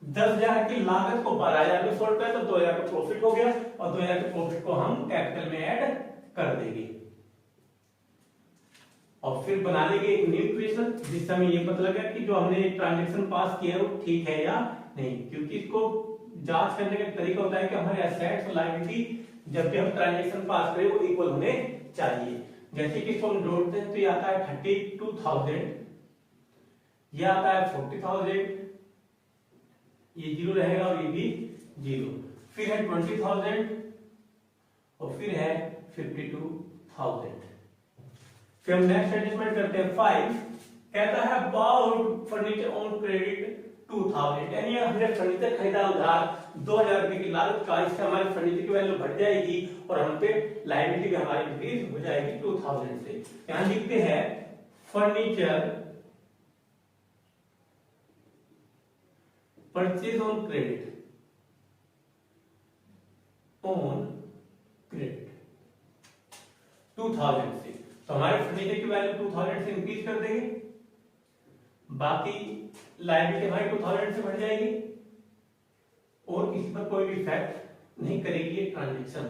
10,000 की लागत को 12,000 में सोल्ड किया तो 2,000 का प्रॉफिट हो गया और 2,000 के प्रॉफिट को हम कैपिटल में ऐड कर देंगे और फिर बना लेंगे एक न्यू इक्वेशन जिससे हमें ये पता लगा कि जो हमने ट्रांजैक्शन पास किया है वो ठीक है या नहीं, क्योंकि इसको जांच करने का तरीका होता है कि हमारे एसेट्स और लायबिलिटी जब भी हम ट्रांजैक्शन पास करें वो इक्वल होने चाहिए। जैसे कि इसको हम जोड़ते हैं तो ये आता है 32,000, ये आता है 40,000, ये जीरो रहेगा और ये भी जीरो, फिर है 20,000 और फिर है 52,000। फिर हम नेक्स्ट एडजस्टमेंट करते हैं 5। कहता है बाउड फर्नीचर ऑन क्रेडिट 2000, यानी हमने फर्नीचर खरीदा उधार 2000 रुपए की लागत का, इससे हमारी फर्नीचर की वैल्यू बढ़ जाएगी और हम पे लायबिलिटी भी हमारी इंक्रीज हो जाएगी 2000 से। यहां लिखते हैं furniture purchase on credit, on credit 2000 से, तो हमारे फर्नीचर की वैल्यू 2000 से इंक्रीज कर देंगे, बाकी लायबिलिटी हमारी 2000 से बढ़ जाएगी और इस पर कोई भी इफेक्ट नहीं करेगी ये ट्रांजेक्शन,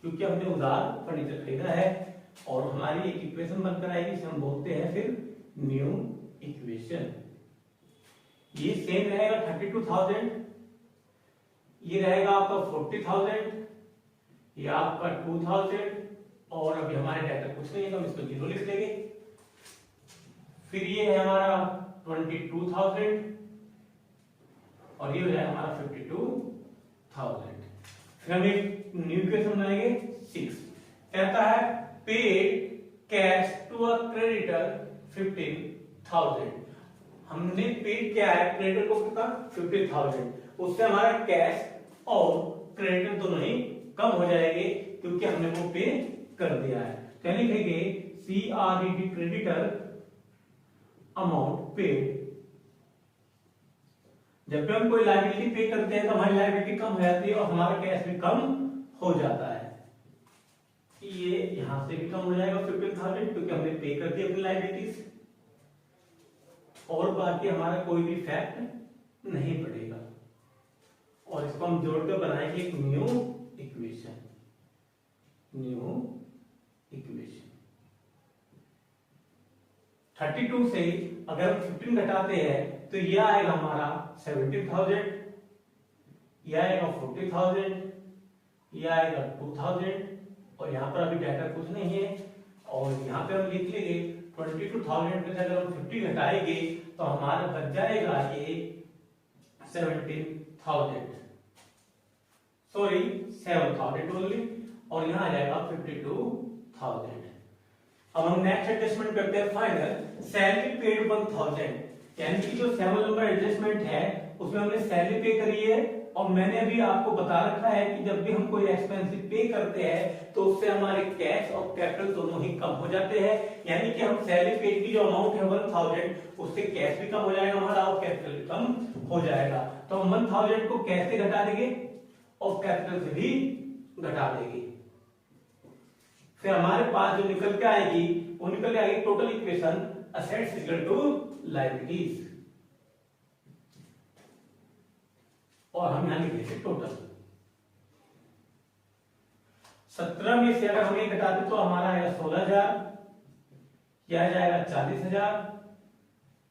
क्योंकि हमने उधार फर्नीचर खरीदा है और हमारी एक इक्वेशन बनकर आएगी जिसे हम बोलते हैं फिर न्यू इक्वेशन। ये सेम रहेगा 32,000, ये रहेगा आपका 40,000, ये आपका 2000 और अभी हमारे डेटा कुछ नहीं है तो हम इसको 0 लिख देंगे। फिर ये है हमारा 22,000 और ये हो जाएगा हमारा 52,000। फिर हम एक न्यू इक्वेशन बनाएंगे 6, कहता है paid cash to a creditor 15,000। हमने पेड क्या है क्रेडिटर को कितना 15,000, उससे हमारा कैश और क्रेडिटर दोनों ही कम हो जाएंगे क्योंकि हमने वो पे कर दिया है। तो लिखेंगे CRED क्रेडिटर अमाउंट पेड। जब भी हम कोई लायबिलिटी पे करते हैं तो हमारी लायबिलिटी कम हो जाती है और हमारा कैश भी कम हो जाता है। ये यहां से भी कम हो जाएगा 15,000 क्योंकि हमने पे कर दी अपनी लायबिलिटीज और बाकी हमारा कोई भी फैक्ट नहीं पड़ेगा और इसको हम जोड़कर बनाएंगे एक न्यू इक्वेशन। न्यू इक्वेशन 32 से अगर हम 15 घटाते हैं तो यह आएगा हमारा 17,000, यह आएगा 40,000, यह आएगा 2,000 और यहाँ पर अभी डाटा कुछ नहीं है और यहाँ पे हम लिख लेंगे 22,000 में से अगर हम 50 घटाएंगे तो हमारा बच जाएगा ये 17,000, सॉरी 7,000 ओनली और यहाँ आ जाएगा 52,000। अब हम नेक्स्ट एडजस्टमेंट करते हैं फाइनल सैलरी पेड 1,000, यानी कि जो 7 नंबर एडजस्टमेंट है उसमें हमने सैलरी पे करी है और मैंने अभी आपको बता रखा है कि जब भी हम कोई एक्सपेंसिव पे करते हैं तो उससे हमारे कैश और कैपिटल दोनों ही कम हो जाते हैं, यानी कि हम सैलरी पेड की जो अमाउंट है 1,000 उससे कैश भी कम हो जाएगा हमारा और कैपिटल भी कम हो जाएगा। तो हम 1,000 को कैश से घटा देंगे और कैपिटल से भी घटा देंगे। फिर हमारे पास जो निकल के आएगी वो निकल के आएगी total equation assets equal to liabilities और हम यहां लिखेंगे टोटल 17 में से अगर हम ये घटा दें तो हमारा आएगा 16,000, यह आ जाएगा 40,000,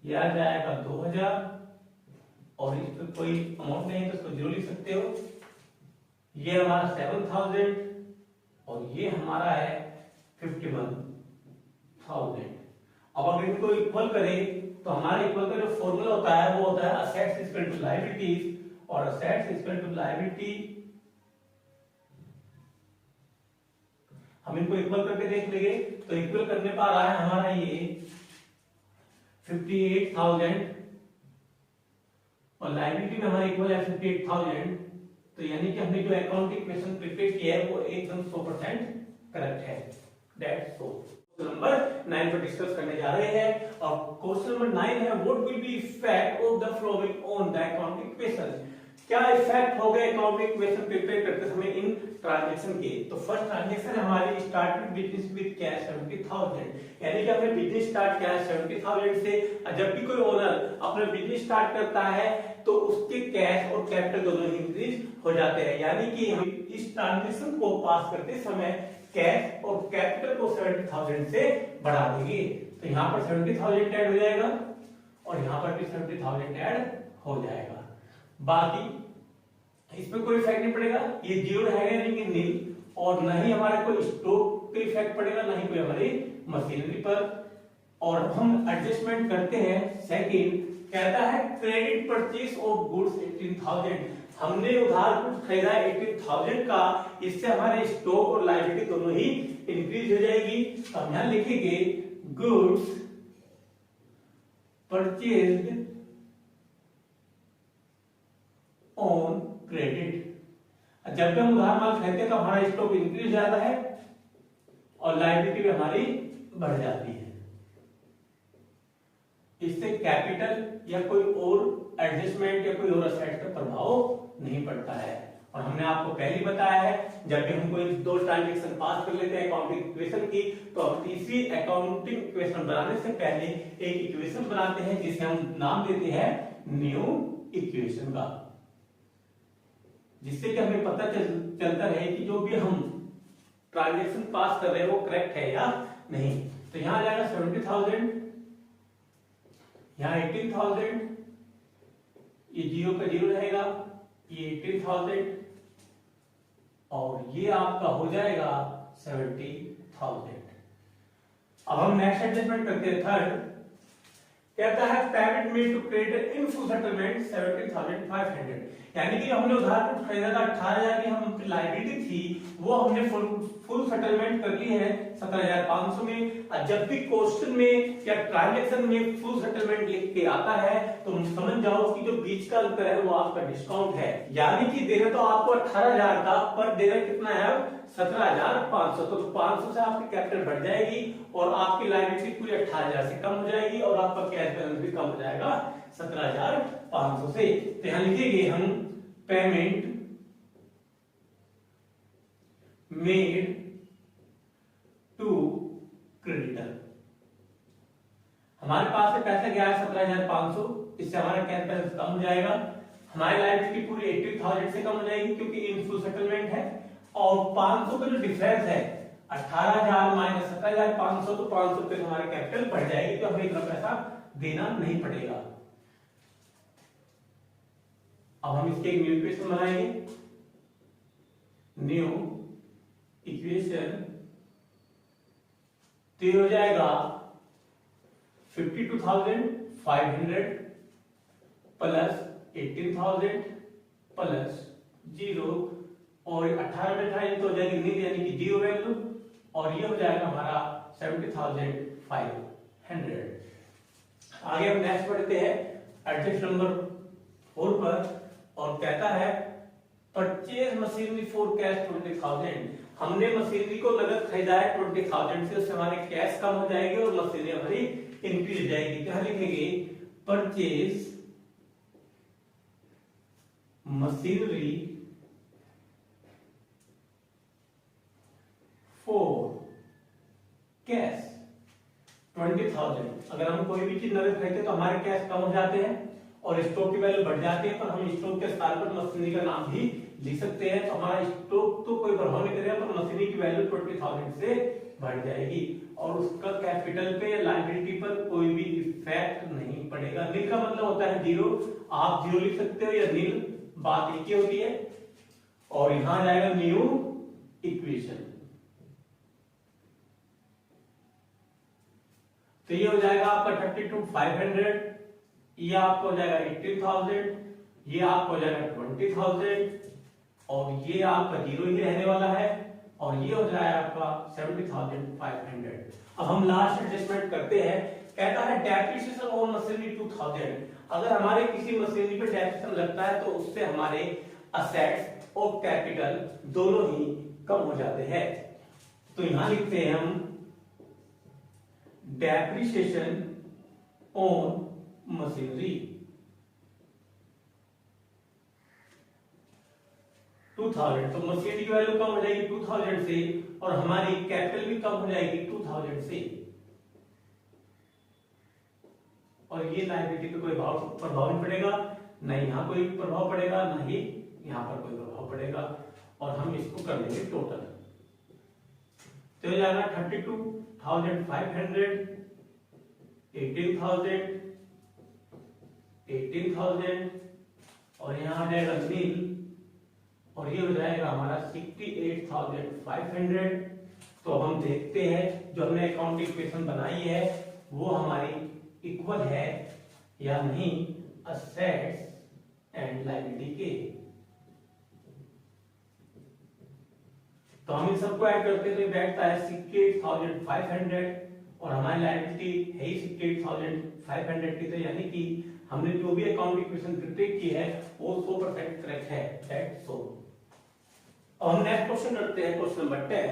यह आ जाएगा 2,000 और इस पर कोई अमाउंट नहीं है तो इसको 0 लिख सकते हो। ये हमारा 7,000 और ये हमारा है 51,000। अब अगर इनको इक्वल करें तो हमारे इक्वल का जो फॉर्मूला होता है वो होता है असेट्स इक्वल टू लायबिलिटीज और असेट्स इक्वल टू लायबिलिटी। हम इनको इक्वल करके देख लेंगे तो इक्वल करने पर आ रहा है हमारा ये 58,000 और लायबिलिटी में हमारा इक्वल है 58,000। तो यानी कि हमने जो अकाउंटिंग इक्वेशन प्रिपेयर किया है वो एकदम 100% करेक्ट है। That's all. नंबर 9 पर डिस्कस करने जा रहे हैं और क्वेश्चन नंबर 9 है what will be effect of the following on the accounting equation. क्या इफेक्ट हो गए अकाउंटिंग इक्वेशन प्रिपेयर करते समय इन ट्रांजैक्शन के। तो फर्स्ट ट्रांजैक्शन हमारी स्टार्टेड बिजनेस विद कैश 70,000, यानी कि हमने बिजनेस स्टार्ट किया 70,000 से। जब भी कोई ओनर अपना बिजनेस स्टार्ट करता है तो उसके कैश और कैपिटल दोनों ही इंक्रीज हो जाते हैं, यानी कि हम इस ट्रांजैक्शन को पास करते समय कैश और कैपिटल को 70,000 से बढ़ा देंगे। तो यहाँ पर 70,000 ऐड हो जाएगा और यहाँ पर भी 70,000 ऐड हो जाएगा। बाकी इसमें कोई इफेक्ट नहीं पड़ेगा, ये जीरो रहेगा यानी कि नील, और ना ही हमारा कोई स्टॉक पे इफेक्ट पड़ेगा ना ही कोई हमारी मशीनरी पर। और हम एडजस्टमेंट करते हैं सेकंड, कहता है क्रेडिट परचेज ऑफ गुड्स 18,000। हमने उधार कुछ खरीदा 18,000 का, इससे हमारे स्टॉक और लायबिलिटी दोनों ही इंक्रीज हो जाएगी। हम यहां लिखेंगे गुड्स परचेज्ड क्रेडिट। जब भी हम उधार माल खरीदते हैं तो हमारा स्टॉक इंक्रीज ज्यादा है और लायबिलिटी भी हमारी बढ़ जाती है। इससे कैपिटल या कोई और एडजस्टमेंट या कोई और असेट का प्रभाव नहीं पड़ता है। और हमने आपको पहले ही बताया है, जब भी हम कोई दो ट्रांजैक्शन पास कर लेते हैं अकाउंटिंग इक्वेशन की, तो हम तीसरी अकाउंटिंग इक्वेशन बनाने से पहले एक इक्वेशन बनाते हैं जिसे हम नाम देते हैं न्यू इक्वेशन का, जिससे कि हमें पता चलता है कि जो भी हम ट्रांजैक्शन पास कर रहे हैं वो करेक्ट है या नहीं। तो यहां आ जाएगा 70,000, यहाँ 18,000, ये 0 का 0 रहेगा, ये 18,000 और ये आपका हो जाएगा 70,000। अब हम नेक्स्ट एडजस्टमेंट करते हैं थर्ड। कहता है payment made to creditor in full settlement 17,500, यानी कि हमने उधार कुछ खरीदा था 18,000 की हम लायबिलिटी थी, वो हमने फुल सेटलमेंट कर ली है 17,500 में। और जब भी क्वेश्चन में या ट्रांजैक्शन में फुल सेटलमेंट लिख के आता है तो समझ जाओ कि जो बीच का अंतर है वो आपका डिस्काउंट है, यानी कि देना तो आपको 18,000 था पर देना कितना है 17,500। तो 500 से आपकी कैपिटल बढ़ जाएगी और आपकी लायबिलिटी पूरी 18,000 से कम हो जाएगी और आपका कैश बैलेंस भी कम हो जाएगा 17,500 से। तो यहां लिखेंगे हम पेमेंट मेड टू क्रेडिटर। हमारे पास से पैसा गया है 17,500, इससे हमारा कैश बैलेंस कम हो जाएगा, हमारी लायबिलिटी पूरी 18,000 से कम हो जाएगी क्योंकि इन फुल सेटलमेंट है। और 500 का जो डिफरेंस है 18,000 माइनस 17,500, तो 500 रुपए हमारी कैपिटल बढ़ जाएगी, तो हमें इतना पैसा देना नहीं पड़ेगा। अब हम इसके एक न्यू इक्वेशन बनाएंगे, न्यू इक्वेशन। तो ये हो जाएगा 52,500 प्लस 18,000 प्लस 0 और 18 में 18 तो हो जाएगी नील यानी कि 0 वैल्यू, और ये हो जाएगा हमारा 70,500। आगे हम नेक्स्ट बढ़ते हैं एडजस्ट नंबर 4 पर, और कहता है परचेज मशीनरी फॉर कैश 20,000। हमने मशीनरी को नगद खरीदा है 20,000 से, उससे हमारे कैश कम हो जाएगी और मशीनरी हमारी इंक्रीज हो जाएगी। क्या लिखेंगे परचेज मशीनरी फॉर कैश 20,000। अगर हम कोई भी चीज नगद खरीदते तो हमारे कैश कम हो जाते हैं और स्टॉक की वैल्यू बढ़ जाती है, पर हम स्टॉक के स्थान पर मशीनरी का नाम भी लिख सकते हैं। तो हमारा स्टॉक तो कोई प्रभाव नहीं करेगा पर मशीनरी की वैल्यू 20,000 से बढ़ जाएगी और उसका कैपिटल पे या लायबिलिटी पर कोई भी इफेक्ट नहीं पड़ेगा। नील का मतलब होता है 0, आप 0 लिख सकते हो या नील, बात एक ही होती है। और यहां जाएगा न्यू इक्वेशन, तो ये हो जाएगा आपका 32,500, ये आपको हो जाएगा 18,000, ये आपको हो जाएगा 20,000 और ये आपका 0 ही रहने वाला है और ये हो जाएगा आपका 70,500। अब हम लास्ट एडजस्टमेंट करते हैं। कहता है डेप्रिसिएशन ऑन मशीनरी 2,000। अगर हमारे किसी मशीनरी पे डेप्रिसिएशन लगता है तो उससे हमारे असेट्स और कैपिटल दोनों ही कम हो जाते हैं। तो यहां लिखते हैं हम डेप्रिसिएशन ऑन मशीनरी 2,000। तो मशीनरी की वैल्यू कम हो जाएगी 2,000 से और हमारी कैपिटल भी कम हो जाएगी 2,000 से, और ये लायबिलिटी पे कोई प्रभाव नहीं पड़ेगा, ना यहाँ कोई प्रभाव पड़ेगा ना ही यहाँ पर कोई प्रभाव पड़ेगा। और हम इसको कर लेंगे टोटल, तो हो जाएगा 32,500, 18,000, 18,000 और यहाँ आ जाएगा नील और ये हो जाएगा हमारा 68,500। तो अब हम देखते हैं जो हमने अकाउंटिंग इक्वेशन बनाई है वो हमारी इक्वल है या नहीं असेट्स एंड लायबिलिटी के। तो हम इन सबको ऐड करते तो बैठता है 68,500 और हमारी लायबिलिटी है ही 68,500 की, तो यानी कि हमने जो भी अकाउंट इक्वेशन प्रिपेयर की है वो 100% करेक्ट है, दैट्स सो। अब हम नेक्स्ट क्वेश्चन करते हैं, क्वेश्चन नंबर 10,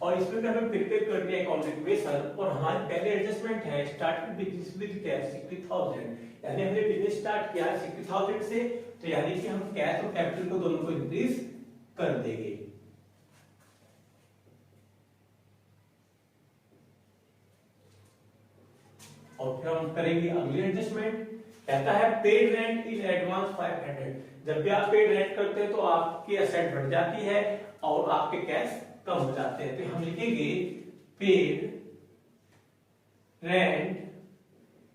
और इसमें भी हमें प्रिपेयर करनी है अकाउंट इक्वेशन, और हमारी पहले एडजस्टमेंट है स्टार्टेड बिजनेस विद कैश 60,000, यानी हमने बिजनेस स्टार्ट किया 60,000 से, तो यानी कि हम कैश और कैपिटल को दोनों को इंक्रीज कर देंगे। और फिर हम करेंगे अगली एडजस्टमेंट। कहता है पेड रेंट इन एडवांस 500। जब भी आप पेड रेंट करते हैं तो आपकी एसेट बढ़ जाती है और आपके कैश कम हो जाते हैं, तो हम लिखेंगे पेड रेंट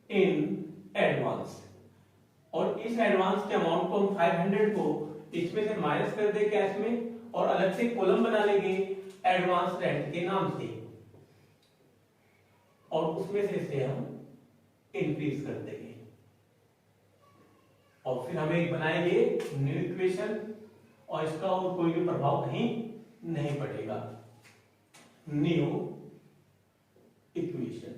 इन एडवांस, और इस एडवांस के अमाउंट को हम 500 को इसमें से माइनस कर दे कैश में, और अलग से कॉलम बना लेंगे एडवांस रेंट के नाम से, और उसमें से इसे हम इंक्रीज कर देंगे, और फिर हम एक बनाएंगे न्यू इक्वेशन, और इसका और कोई भी प्रभाव नहीं पड़ेगा। न्यू इक्वेशन,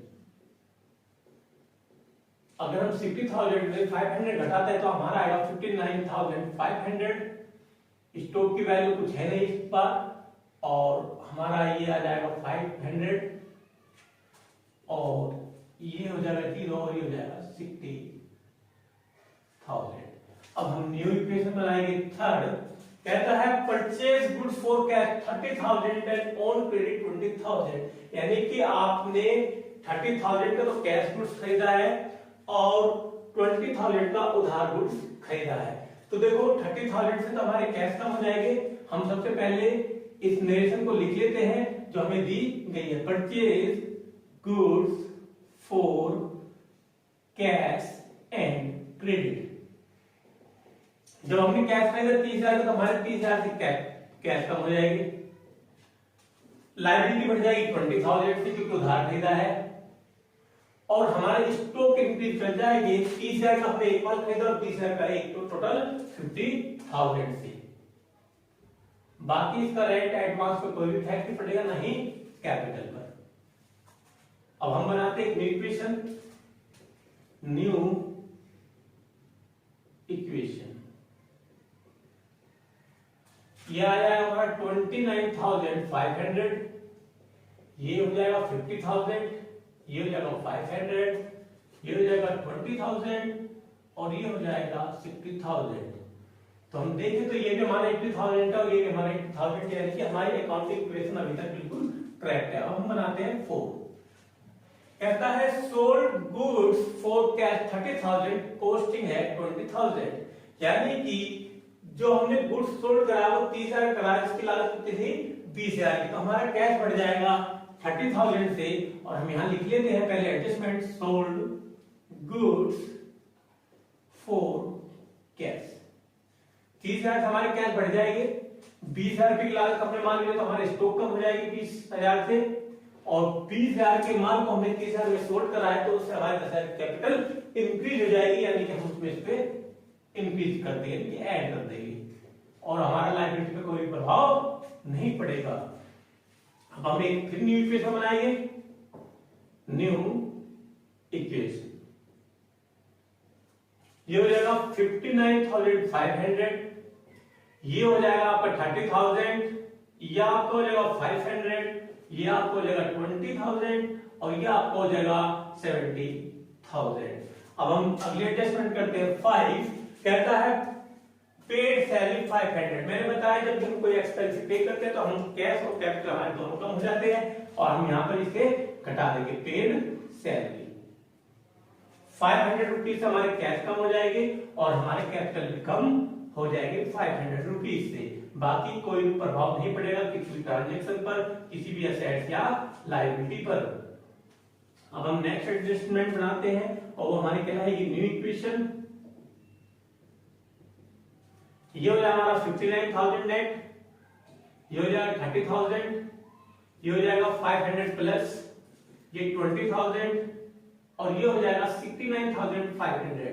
अगर हम 60,000 में 500 घटाते हैं तो हमारा आएगा 59,500। स्टॉक की वैल्यू कुछ है नहीं इस बार, और हमारा ये आ जाएगा 500, और ये हो जाएगा 0, और ये हो जाएगा 60,000। अब हम न्यू इक्वेशन बनाएंगे थर्ड। कहता है purchase goods for cash 30,000 and on credit 20,000, यानी कि आपने 30,000 का तो कैश गुड्स खरीदा है और 20,000 का उधार गुड्स खरीदा है। तो देखो 30,000 से तो हमारे कैश कम हो जाएंगे। हम सबसे पहले इस नरेशन को लिख लेते हैं जो हमें दी गई है, purchase goods for cash and credit. जब हमने कैश खरीदा 30,000 का तो हमारे 30,000 से कैश कम हो जाएगी, लायबिलिटी बढ़ जाएगी 20,000 से क्योंकि उधार खरीदा है, और हमारा स्टॉक इंक्रीज कर जाएगी 30,000 का हमने एक माल खरीदा और 30,000 का एक, तो टोटल 50,000 से। बाकी इसका रेंट एडवांस पे कोई भी इफेक्ट नहीं पड़ेगा, नहीं कैपिटल पर। अब हम बनाते हैं न्यू इक्वेशन। न्यू इक्वेशन ये आ जाएगा हमारा 29,500, ये हो जाएगा 50,000, ये हो जाएगा 500, ये हो जाएगा 20,000, और ये हो जाएगा 60,000। तो हम देखें तो ये भी हमारा 80,000 है और ये भी हमारा 80,000 है, यानी कि हमारी अकाउंटिंग इक्वेशन अभी तक बिल्कुल करेक्ट है। अब हम बनाते हैं 4। कहता है sold goods for cash 30,000, costing है 20,000, यानी कि जो हमने गुड्स सोल्ड करा वो 30,000 करा, इसकी लागत कितनी थी 20,000 की, तो हमारा कैश बढ़ जाएगा 30,000 से, और हम यहां लिख लेते हैं पहले adjustment, sold goods for cash. 30,000 से हमारे कैश बढ़ जाएंगे, 20,000 की लागत हमने मान लिया तो हमारे स्टॉक कम हो जाएगी 20,000 से, और 20,000 के माल को हमने 30,000 में सोल्ड करा है तो उससे हमारे 10,000 कैपिटल इंक्रीज हो जाएगी, यानी कि हम उसमें इस पे इंक्रीज कर देंगे, ऐड कर देंगे, और हमारा लायबिलिटी पे कोई प्रभाव नहीं पड़ेगा। अब हम एक फिर न्यू इक्वेशन बनाएंगे। न्यू इक्वेशन ये हो जाएगा 59,500, ये हो जाएगा आपका 30,000, ये आपको हो जाएगा 500, ये आपको हो जाएगा 20,000, और ये आपको हो जाएगा 70,000। अब हम अगले एडजस्टमेंट करते हैं 5। कहता है पेड सैलरी 500। मैंने बताया जब हम कोई एक्सपेंस पे करते हैं तो हम कैश और कैपिटल हमारे दोनों कम हो जाते हैं, और हम यहां पर इसे घटा देंगे पेड सैलरी। 500 रुपीज हमारे कैश कम हो जाएंगे और हमारे कैपिटल भी कम हो जाएंगे 500 रुपीज से। बाकी कोई भी प्रभाव नहीं पड़ेगा किसी भी ट्रांजेक्शन पर, किसी भी एसेट्स या लायबिलिटी पर। अब हम नेक्स्ट एडजस्टमेंट बनाते हैं, और वो हमारे क्या है, ये न्यू इक्वेशन। ये हो जाएगा हमारा 59,000 नेट, ये हो जाएगा 30,000, ये हो जाएगा 500 प्लस ये 20,000, और ये हो जाएगा 69,500।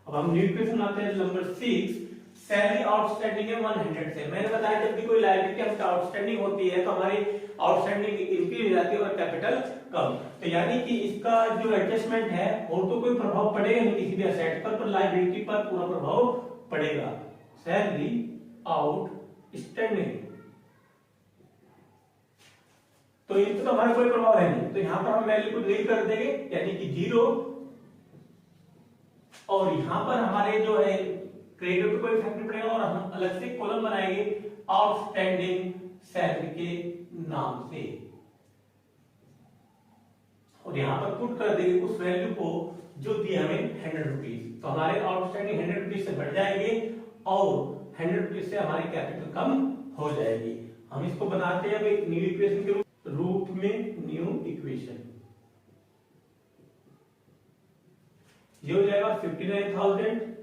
अब हम न्यू इक्वेशन आते हैं नंबर 6। सैलरी आउटस्टैंडिंग है 100 से। मैंने बताया जब भी कोई लायबिलिटी हमसे आउटस्टैंडिंग होती है तो हमारी आउटस्टैंडिंग इंक्रीज हो जाती है और कैपिटल कम। तो यानी कि इसका जो एडजस्टमेंट है और तो कोई प्रभाव पड़ेगा नहीं किसी भी एसेट पर लायबिलिटी पर पूरा प्रभाव पड़ेगा। सैलरी आउटस्टैंडिंग तो इन तो हमारा कोई प्रभाव है नहीं, तो यहां पर हम वैल्यू को डिलीट कर देंगे यानी कि 0, और यहां पर हमारे जो है क्रेडिट पे कोई इफेक्ट नहीं पड़ेगा और हम अलग से कॉलम बनाएंगे आउटस्टैंडिंग सैलरी के नाम से, और यहां पर पुट कर देंगे उस वैल्यू को जो दी हमें 100 रुपीज। तो हमारे आउटस्टैंडिंग 100 रुपीज से बढ़ जाएंगे और 100 रुपीज से हमारी कैपिटल कम हो जाएगी। हम इसको बनाते हैं एक न्यू इक्वेशन के रूप में, न्यू इक्वेशन। ये हो जाएगा 59,000,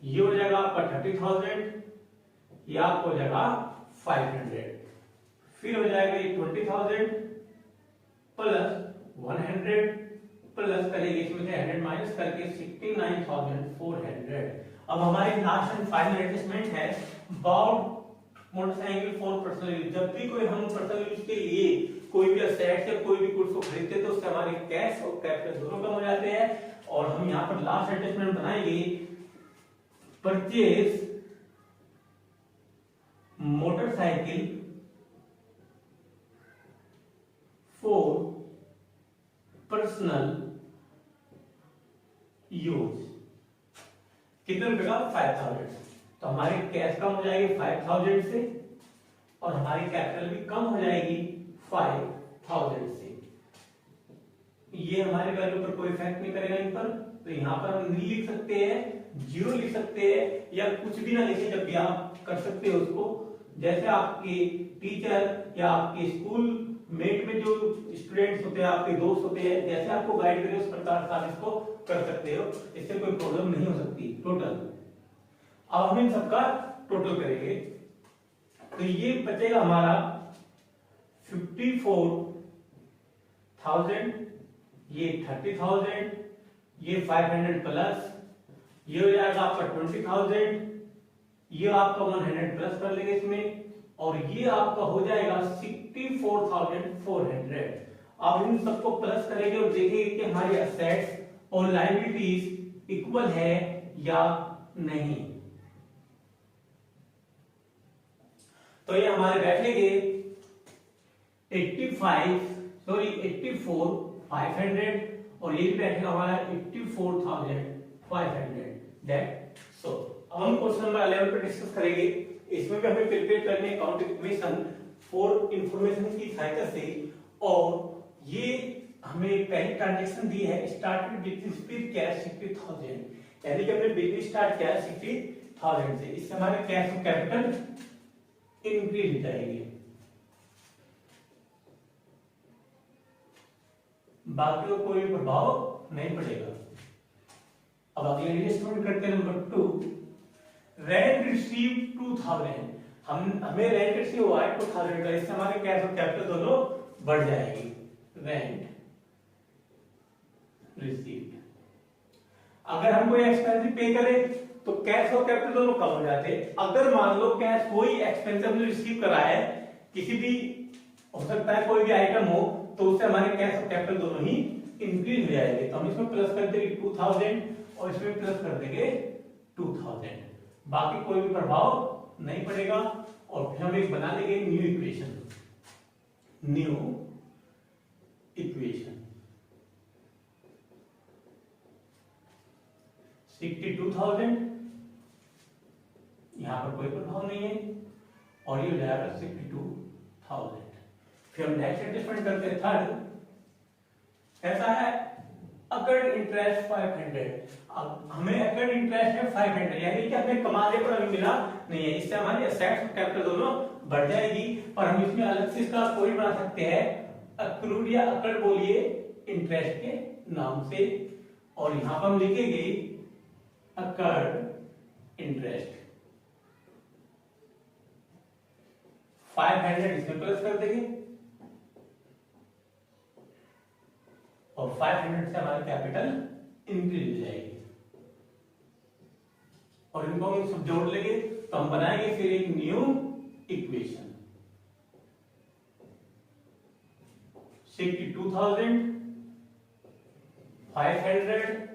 ये हो जाएगा आपका 30,000, ये आपको हो जाएगा 500, फिर हो जाएगा ये 20,000 प्लस 100 प्लस करेंगे इसमें से 100 माइनस करके 69,400। अब हमारी लास्ट एंड फाइनल एडजस्टमेंट है about motorcycle for personal use. जब भी कोई हम पर्सनल यूज के लिए कोई भी असेट या कोई भी गुड्स को खरीदते तो उससे हमारे कैश और कैपिटल दोनों कम हो जाते हैं। और हम यहाँ पर लास्ट एडजस्टमेंट बनाएंगे purchase motorcycle for personal use. कितने रुपए का? 5,000। तो हमारी कैश कम हो जाएगी 5,000 से और हमारी कैपिटल भी कम हो जाएगी 5,000 से। ये हमारे वैल्यू पर कोई इफेक्ट नहीं करेगा इन पर, तो यहाँ पर हम नहीं लिख सकते हैं, 0 लिख सकते हैं या कुछ भी ना लिखे, जब भी आप कर सकते हो उसको। जैसे आपके टीचर या आपके स्कूल मेट में जो स्टूडेंट्स होते हैं, आपके दोस्त होते हैं, जैसे आपको गाइड करें उस प्रकार से आप इसको कर सकते हो, इससे कोई प्रॉब्लम नहीं हो सकती। टोटल अब हम इन सबका टोटल करेंगे तो ये बचेगा हमारा 54,000, ये 30,000, ये 500 प्लस, ये हो जाएगा आपका 20,000, ये आपका 100 प्लस कर लेंगे इसमें, और ये आपका हो जाएगा 64,400। अब इन सबको प्लस करेंगे और देखेंगे कि हमारी असेट्स और लायबिलिटीज इक्वल है या नहीं। तो ये हमारे बैठेंगे 84,500 और ये भी बैठेगा हमारा 84,500। दैट सो अब हम क्वेश्चन नंबर 11 पे डिस्कस करेंगे। इसमें भी हमें कैलकुलेट करनी है अकाउंट इक्वेशन फॉर इंफॉर्मेशन की सहायता से, और ये हमें पहली ट्रांजैक्शन दी है स्टार्टेड विद कैश 60,000, यानी कि हमने बिजनेस स्टार्ट किया 60,000 से। इससे हमारे कैश और कैपिटल इंक्रीज हो जाएगी। बाकी को कोई प्रभाव नहीं पड़ेगा। अब अगले एडजस्टमेंट करते हैं नंबर 2, रेंट रिसीव 2,000। हमें रेंट रिसीव हुआ है 2,000 का, इससे हमारे कैश और कैपिटल दोनों बढ़ जाएगी। रेंट रिसीव्ड, अगर हम कोई एक्सपेंस पे करें तो कैश और कैपिटल दोनों कम हो जाते हैं। अगर मान लो कैश कोई एक्सपेंस हमने रिसीव करा है, किसी भी हो सकता है कोई भी आइटम हो, तो उससे हमारे कैश और कैपिटल दोनों ही इंक्रीज हो जाएंगे। तो हम इसमें प्लस कर देंगे 2,000 और इसमें प्लस कर देंगे 2,000। बाकी कोई भी प्रभाव नहीं पड़ेगा। और फिर हम एक बना लेंगे न्यू इक्वेशन। न्यू इक्वेशन 62,000, यहां पर कोई प्रभाव नहीं है, और ये हो जाएगा 62,000। फिर हम नेक्स्ट एडजस्टमेंट करते हैं थर्ड। ऐसा है अकर्ड इंटरेस्ट 500। अब हमें अकर्ड इंटरेस्ट है 500, यानी कि हमें कमाने पर अभी मिला नहीं है। इससे हमारी असेट्स और कैपिटल दोनों बढ़ जाएगी। और हम इसमें अलग से इसका कोई बना सकते हैं, अक्रूड या अकर्ड बोलिए इंटरेस्ट के नाम से, और यहां पर हम लिखेंगे अकर्ड इंटरेस्ट 500, इसमें प्लस कर देंगे और 500 से हमारी कैपिटल इंक्रीज हो जाएगी। और इनको हम सब जोड़ लेंगे तो हम बनाएंगे फिर एक न्यू इक्वेशन। 62,500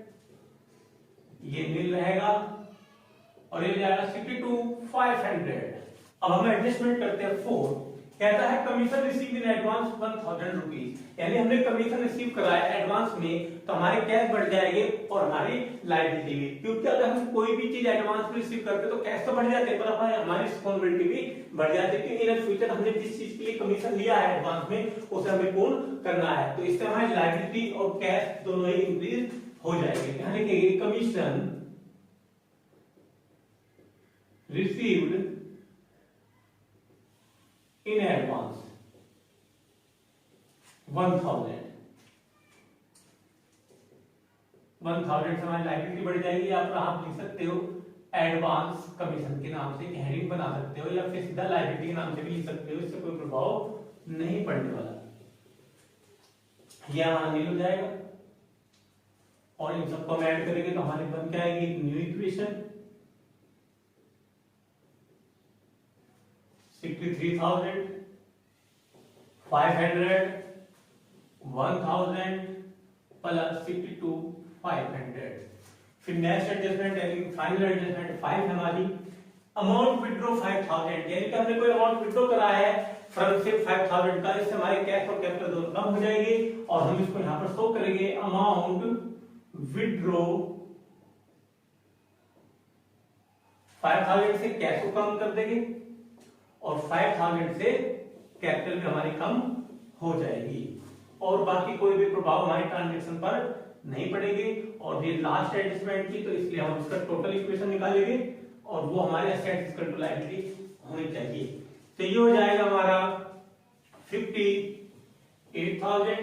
ये मिल रहेगा और ये जाएगा 62,500। अब हम एडजस्टमेंट करते हैं 4। कहता है commission receive in advance 1,000 rupees, यानी हमने कमीशन रिसीव कराया एडवांस में तो हमारे कैश बढ़ जाएंगे और हमारी लायबिलिटी भी, क्योंकि अगर हम कोई भी चीज एडवांस में रिसीव करते तो कैश तो बढ़ जाते पर हमारी रिस्पांसिबिलिटी भी बढ़ जाती है, क्योंकि इन फ्यूचर हमने जिस चीज के लिए कमीशन लिया है एडवांस में उसे हमें पूर्ण करना है, तो इससे हमारी लायबिलिटी और कैश दोनों ही इंक्रीज हो जाएंगे। यानी कि कमीशन रिसीव्ड in advance 1,000 से हमारी लायबिलिटी बढ़ जाएगी, या फिर आप लिख सकते हो एडवांस कमीशन के नाम से हेडिंग बना सकते हो, या फिर सीधा लायबिलिटी के नाम से भी लिख सकते हो, इससे कोई प्रभाव नहीं पड़ने वाला। यह हमारा नील हो जाएगा और इन सबको हम ऐड करेंगे तो हमारे बन के आएगी एक न्यू इक्वेशन 63,500 1,000 प्लस 62,500। फिर नेक्स्ट एडजस्टमेंट यानी फाइनल एडजस्टमेंट 5 है हमारी। अमाउंट विड्रॉ 5,000, यानी कि हमने कोई अमाउंट विड्रॉ करा है फ्रॉम से 5,000 का, इससे हमारे कैश और कैपिटल दोनों कम हो जाएंगे और हम इसको यहां पर शो करेंगे अमाउंट विड्रॉ 5,000 से कैश को कम कर देंगे और 5,000 से कैपिटल भी हमारी कम हो जाएगी और बाकी कोई भी प्रभाव हमारे ट्रांजैक्शन पर नहीं पड़ेगी। और ये लास्ट एडजस्टमेंट थी तो इसलिए हम इसका टोटल इक्वेशन निकालेंगे और वो हमारे एसेट्स इक्वल टू लायबिलिटी होनी चाहिए। तो ये हो जाएगा हमारा 58,000,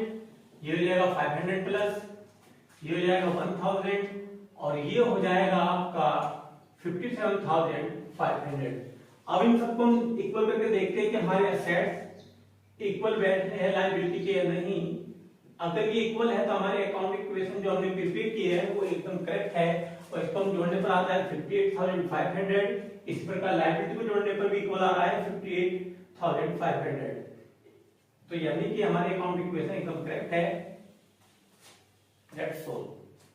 ये हो जाएगा 500 प्लस, ये हो जाएगा 1,000 और ये हो जाएगा आपका 57,500। अब इन सबको हम इक्वल करके देखते हैं कि हमारे एसेट्स इक्वल बैठे हैं लायबिलिटी के या नहीं। अगर ये इक्वल है तो हमारे अकाउंट इक्वेशन जो हमने प्रिपेयर की है वो एकदम करेक्ट है और इसको हम जोड़ने पर आता है 58,500। इस प्रकार लायबिलिटी को जोड़ने पर भी इक्वल आ रहा है 58,500। तो यानी कि हमारे अकाउंट इक्वेशन एकदम करेक्ट है। That's all.